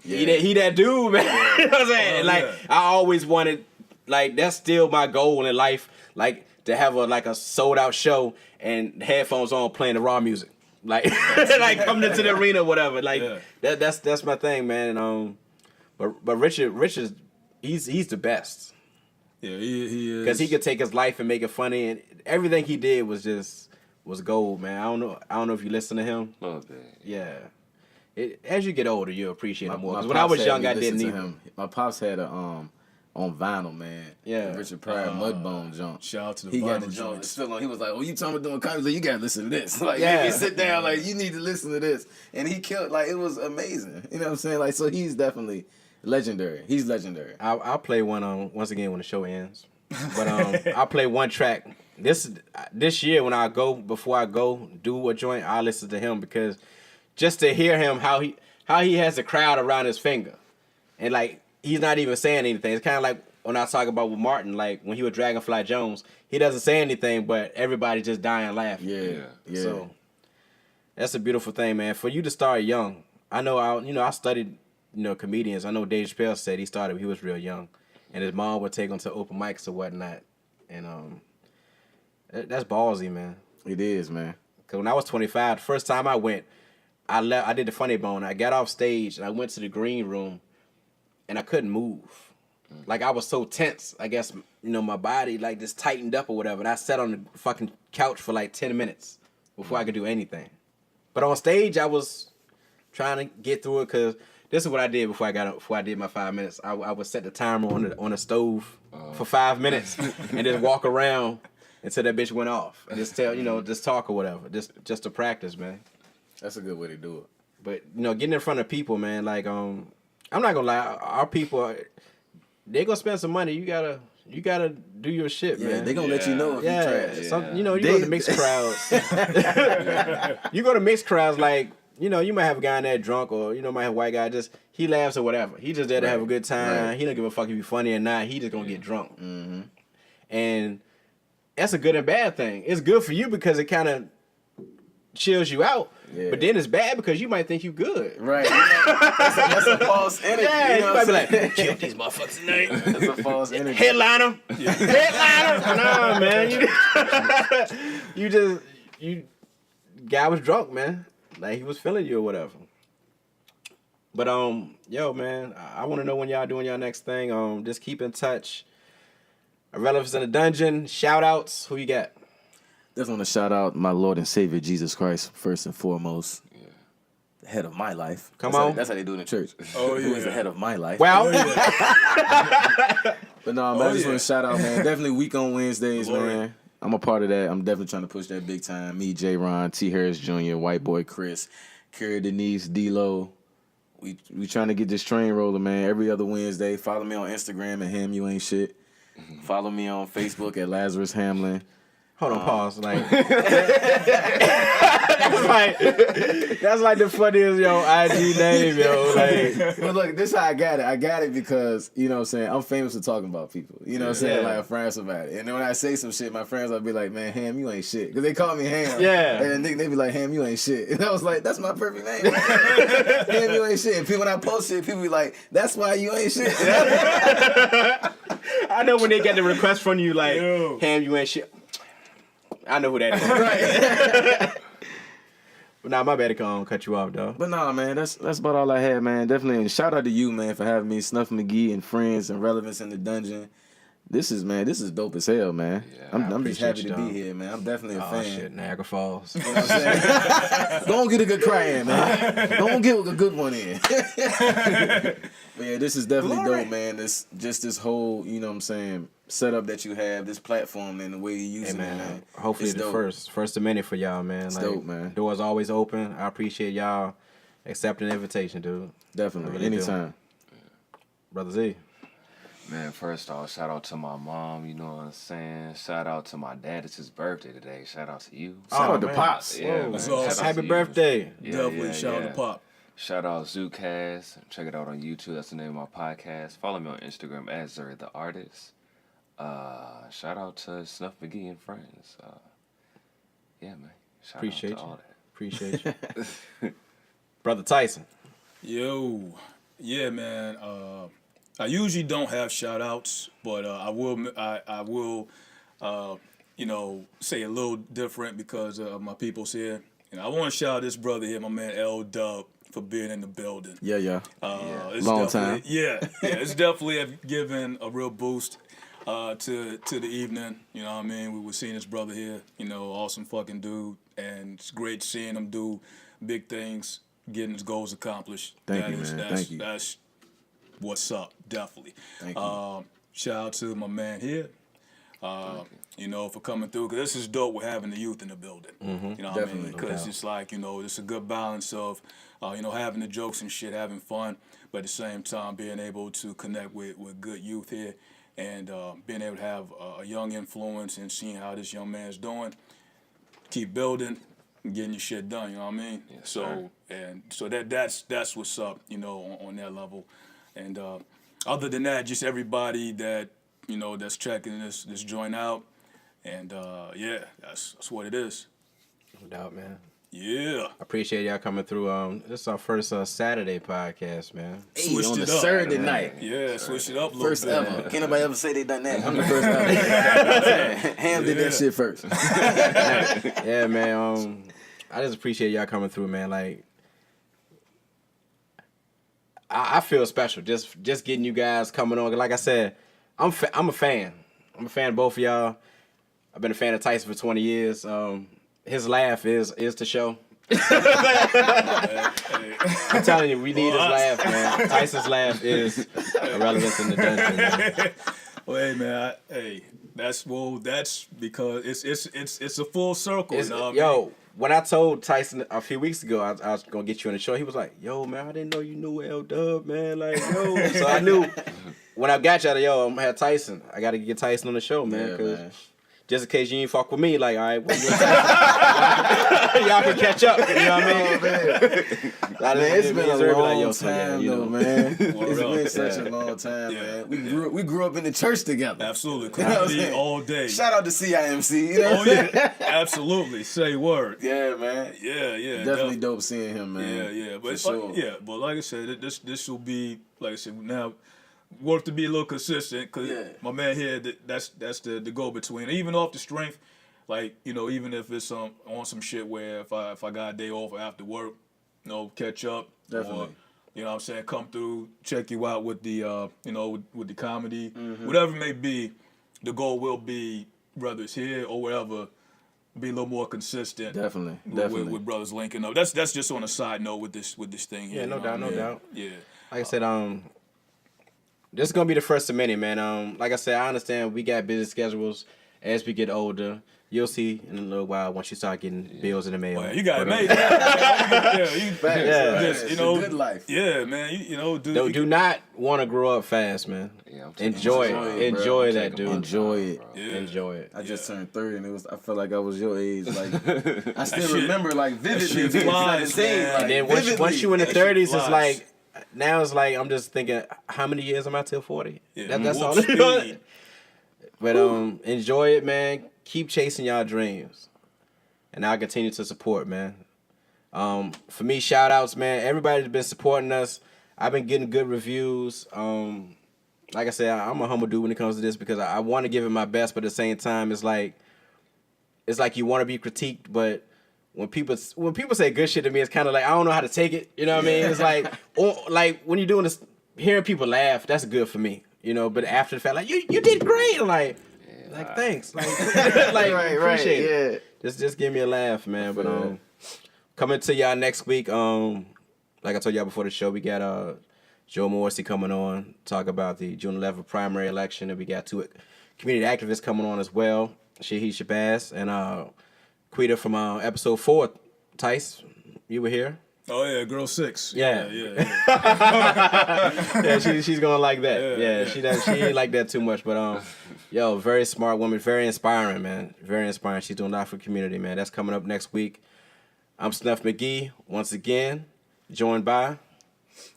Yeah. He that dude, man. You know what I'm saying? Like I always wanted. Like that's still my goal in life, like to have a sold out show and headphones on playing the Raw music, like like coming into the arena or whatever. Like that's my thing, man. And, but Richard, he's the best. Yeah, he is. Because he could take his life and make it funny, and everything he did was gold, man. I don't know if you listen to him. A little bit. Yeah. As you get older, you appreciate him more. My Because when I was pops young, had I me didn't listen to even. him. My pops had a on vinyl, man. Yeah. The Richard Pryor Mudbone jump. Shout out to the He got the vinyl joint. joints. Still on. He was like, "Oh, you talking about doing comedy? Like, you gotta listen to this. Like, Yeah. made me sit down. Like, you need to listen to this." And he killed. Like, it was amazing. You know what I'm saying? Like, so he's definitely legendary. He's legendary. I'll play one once again when the show ends. But I'll play one track. This year when before I go do a joint, I'll listen to him because just to hear him how he has a crowd around his finger, and like he's not even saying anything. It's kind of like when I talk about with Martin, like when he was Dragonfly Jones, he doesn't say anything, but everybody just dying laughing. Yeah. So that's a beautiful thing, man. For you to start young, I studied comedians. I know Dave Chappelle said he started when he was real young, and his mom would take him to open mics or whatnot, and that's ballsy, man. It is, man. Cause when I was 25, the first time I went, I did the Funny Bone. I got off stage and I went to the green room, and I couldn't move. Like I was so tense. I guess my body like just tightened up or whatever. And I sat on the fucking couch for like 10 minutes before I could do anything. But on stage, I was trying to get through it because This is what I did before I did my 5 minutes. I would set the timer on the stove for 5 minutes and just walk around until that bitch went off and just just talk or whatever, just to practice, man. That's a good way to do it. But getting in front of people, man, like I'm not gonna lie, our people, they gonna spend some money. You gotta do your shit, man. They gonna let you know if you trash. So, you go to mixed crowds. You go to mixed crowds, like, you might have a guy in there drunk, or might have a white guy, just he laughs or whatever. He just there to have a good time. Right. He don't give a fuck if you funny or not. He just gonna get drunk. Mm-hmm. And that's a good and bad thing. It's good for you because it kind of chills you out. Yeah. But then it's bad because you might think you good. Right. That's a false energy. Yeah, you might be like, kill these motherfuckers tonight. That's a false energy. Headliner. Yeah. Headliner. Nah, man. Guy was drunk, man. Like, he was feeling you or whatever. But, yo, man, I want to know when y'all doing y'all next thing. Just keep in touch. Irrelevance in the Dungeon. Shout outs. Who you got? Just want to shout out my Lord and Savior Jesus Christ first and foremost. Yeah. The head of my life. That's on. That's how they do it in church. Oh, yeah. Who is the head of my life? Well. But no, man, I just want to shout out, man. Definitely week on Wednesdays, man. I'm a part of that. I'm definitely trying to push that big time. Me, J. Ron, T. Harris Jr., White Boy Chris, Kara Denise, D-Lo. We trying to get this train rolling, man. Every other Wednesday. Follow me on Instagram at Ham You Ain't Shit. Follow me on Facebook at Lazarus Hamlin. Hold on, pause. Like, that's like the funniest IG name, Like, but look, this is how I got it. I got it because I'm saying, I'm famous for talking about people. You know what I'm saying? Like, I'm friends about it. And then when I say some shit, my friends will be like, "Man, Ham, you ain't shit," because they call me Ham. Yeah. And then they be like, "Ham, you ain't shit," and I was like, "That's my perfect name." Ham, you ain't shit. And people, when I post shit, people be like, "That's why you ain't shit." I know when they get the request from you, like, Ham, you ain't shit. I know who that is. Right. But nah, my bad to cut you off, though. But nah, man, that's about all I had, man. Definitely. And shout out to you, man, for having me, Snuff Magee and friends and Relevance in the Dungeon. This is dope as hell, man. Yeah, I'm just happy to be here, man. I'm definitely a fan. Oh, shit, Niagara Falls. You know what I'm saying? Go and get a good cry in, man. Go and get a good one in. But yeah, this is definitely dope, man. This whole, you know what I'm saying, setup that you have, this platform and the way you use it, man. Hopefully it's the first of many for y'all, man. It's dope, man. Doors always open. I appreciate y'all accepting the invitation, dude. Definitely. Really anytime. Brother Z. Man, first off, shout out to my mom, you know what I'm saying? Shout out to my dad. It's his birthday today. Shout out to you. Shout out to Pops. Yeah, man. Awesome. Happy birthday. Definitely shout out to Pop. Shout out ZuCast. Check it out on YouTube. That's the name of my podcast. Follow me on Instagram at Zuri the Artist. Shout out to Snuff Magee and friends. Yeah, man. Appreciate out to all that. Appreciate you. Brother Tyson. Yo. Yeah, man. I usually don't have shout outs, but I will say a little different because my people's here. And I want to shout out this brother here, my man L Dub, for being in the building. Yeah. Long time. Yeah, it's definitely given a real boost to the evening. You know what I mean? We were seeing this brother here, awesome fucking dude, and it's great seeing him do big things, getting his goals accomplished. Thank you, man. Thank you. That's what's up, definitely. Thank you. Shout out to my man here. For coming through, because this is dope. We're having the youth in the building. Mm-hmm. You know what I mean? Because it's like, it's a good balance of, having the jokes and shit, having fun, but at the same time being able to connect with good youth here and being able to have a young influence and seeing how this young man's doing. Keep building and getting your shit done. You know what I mean? Yes, so that's what's up. On that level, and other than that, just everybody that that's checking this joint out. And, that's what it is. No doubt, man. Yeah. Appreciate y'all coming through. This is our first Saturday podcast, man. Hey, on the Saturday night. Yeah, switch it up a little first bit. Ever. Can't nobody ever say they done that. I'm the first ever. Ham did that shit first. Yeah, man. I just appreciate y'all coming through, man. Like, I feel special just getting you guys coming on. Like I said, I'm a fan. I'm a fan of both of y'all. I've been a fan of Tyson for 20 years. His laugh is the show. I'm telling you, we need his laugh, man. Tyson's laugh is irrelevance in the dungeon, man. Well, hey man, that's because it's a full circle. You know what I mean? Yo, when I told Tyson a few weeks ago I was gonna get you on the show, he was like, "Yo, man, I didn't know you knew L Dub, man. Like, yo." So I knew when I got you, I'm gonna have Tyson. I gotta get Tyson on the show, man, because just in case you ain't fuck with me, like, all right, well, y'all can catch up. You know what I mean? Man, it's been a long time, though, man. It's been such a long time, man. We grew up in the church together. Absolutely, community all day. Shout out to CIMC. You know oh yeah, absolutely. Say word. Yeah, man. Yeah. Definitely dope seeing him, man. Yeah. But sure. but like I said, this will be, like I said, now worth to be a little consistent, because my man here, that's the go between. Even off the strength, like, you know, even if it's on some shit where if I got a day off or after work, you know, catch up. Definitely. Or, you know what I'm saying, come through, check you out with the you know, with the comedy, whatever it may be. The goal will be, whether it's here or wherever, be a little more consistent. Definitely. With brothers linking up. That's just on a side note with this thing here. Yeah, no doubt. Yeah. Like I said, this is gonna be the first of many, man. Like I said, I understand we got busy schedules. As we get older, you'll see in a little while once you start getting bills in the mail. Well, you got it made. You know, good life. Yeah, man. You know, do not want to grow up fast, man. Yeah, enjoy that, dude. Enjoy it. Yeah. Enjoy it. I just turned 30, and I felt like I was your age. Like I still remember, like vividly, shit flies, 17. man. Like, And then once you in the 30s, it's like now it's like I'm just thinking, how many years am I till 40? Yeah, That's all. speed. But enjoy it, man. Keep chasing y'all dreams, and I'll continue to support, man. For me, shout outs, man. Everybody's been supporting us. I've been getting good reviews. Like I said, I'm a humble dude when it comes to this, because I want to give it my best, but at the same time, it's like you want to be critiqued, but when people say good shit to me, it's kind of like I don't know how to take it. You know what I mean? It's like, like when you're doing this, hearing people laugh, that's good for me. You know, but after the fact, like you did great. I'm like thanks, like appreciate it. Just give me a laugh, man. But coming to y'all next week, like I told y'all before the show, we got Joe Morrissey coming on, talk about the June 11th primary election, and we got 2 community activists coming on as well, Shaheed Shabazz and Quita from episode 4. Tice, you were here. Oh yeah, girl 6. Yeah. Yeah, she's gonna like that. Yeah, she ain't like that too much, but yo, very smart woman, very inspiring, man. Very inspiring. She's doing a lot for the community, man. That's coming up next week. I'm Snuff Magee, once again, joined by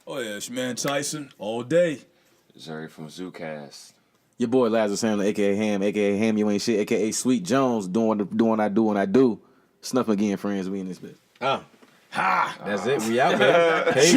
Oh yeah, it's your man Tyson all day. Zuri from ZuCast. Your boy Lazarus Hamlin, aka Ham, aka Ham You Ain't Shit, aka Sweet Jones, doing I do when I do. Snuff Magee and friends, we in this bitch. That's it. We out, man. Peace.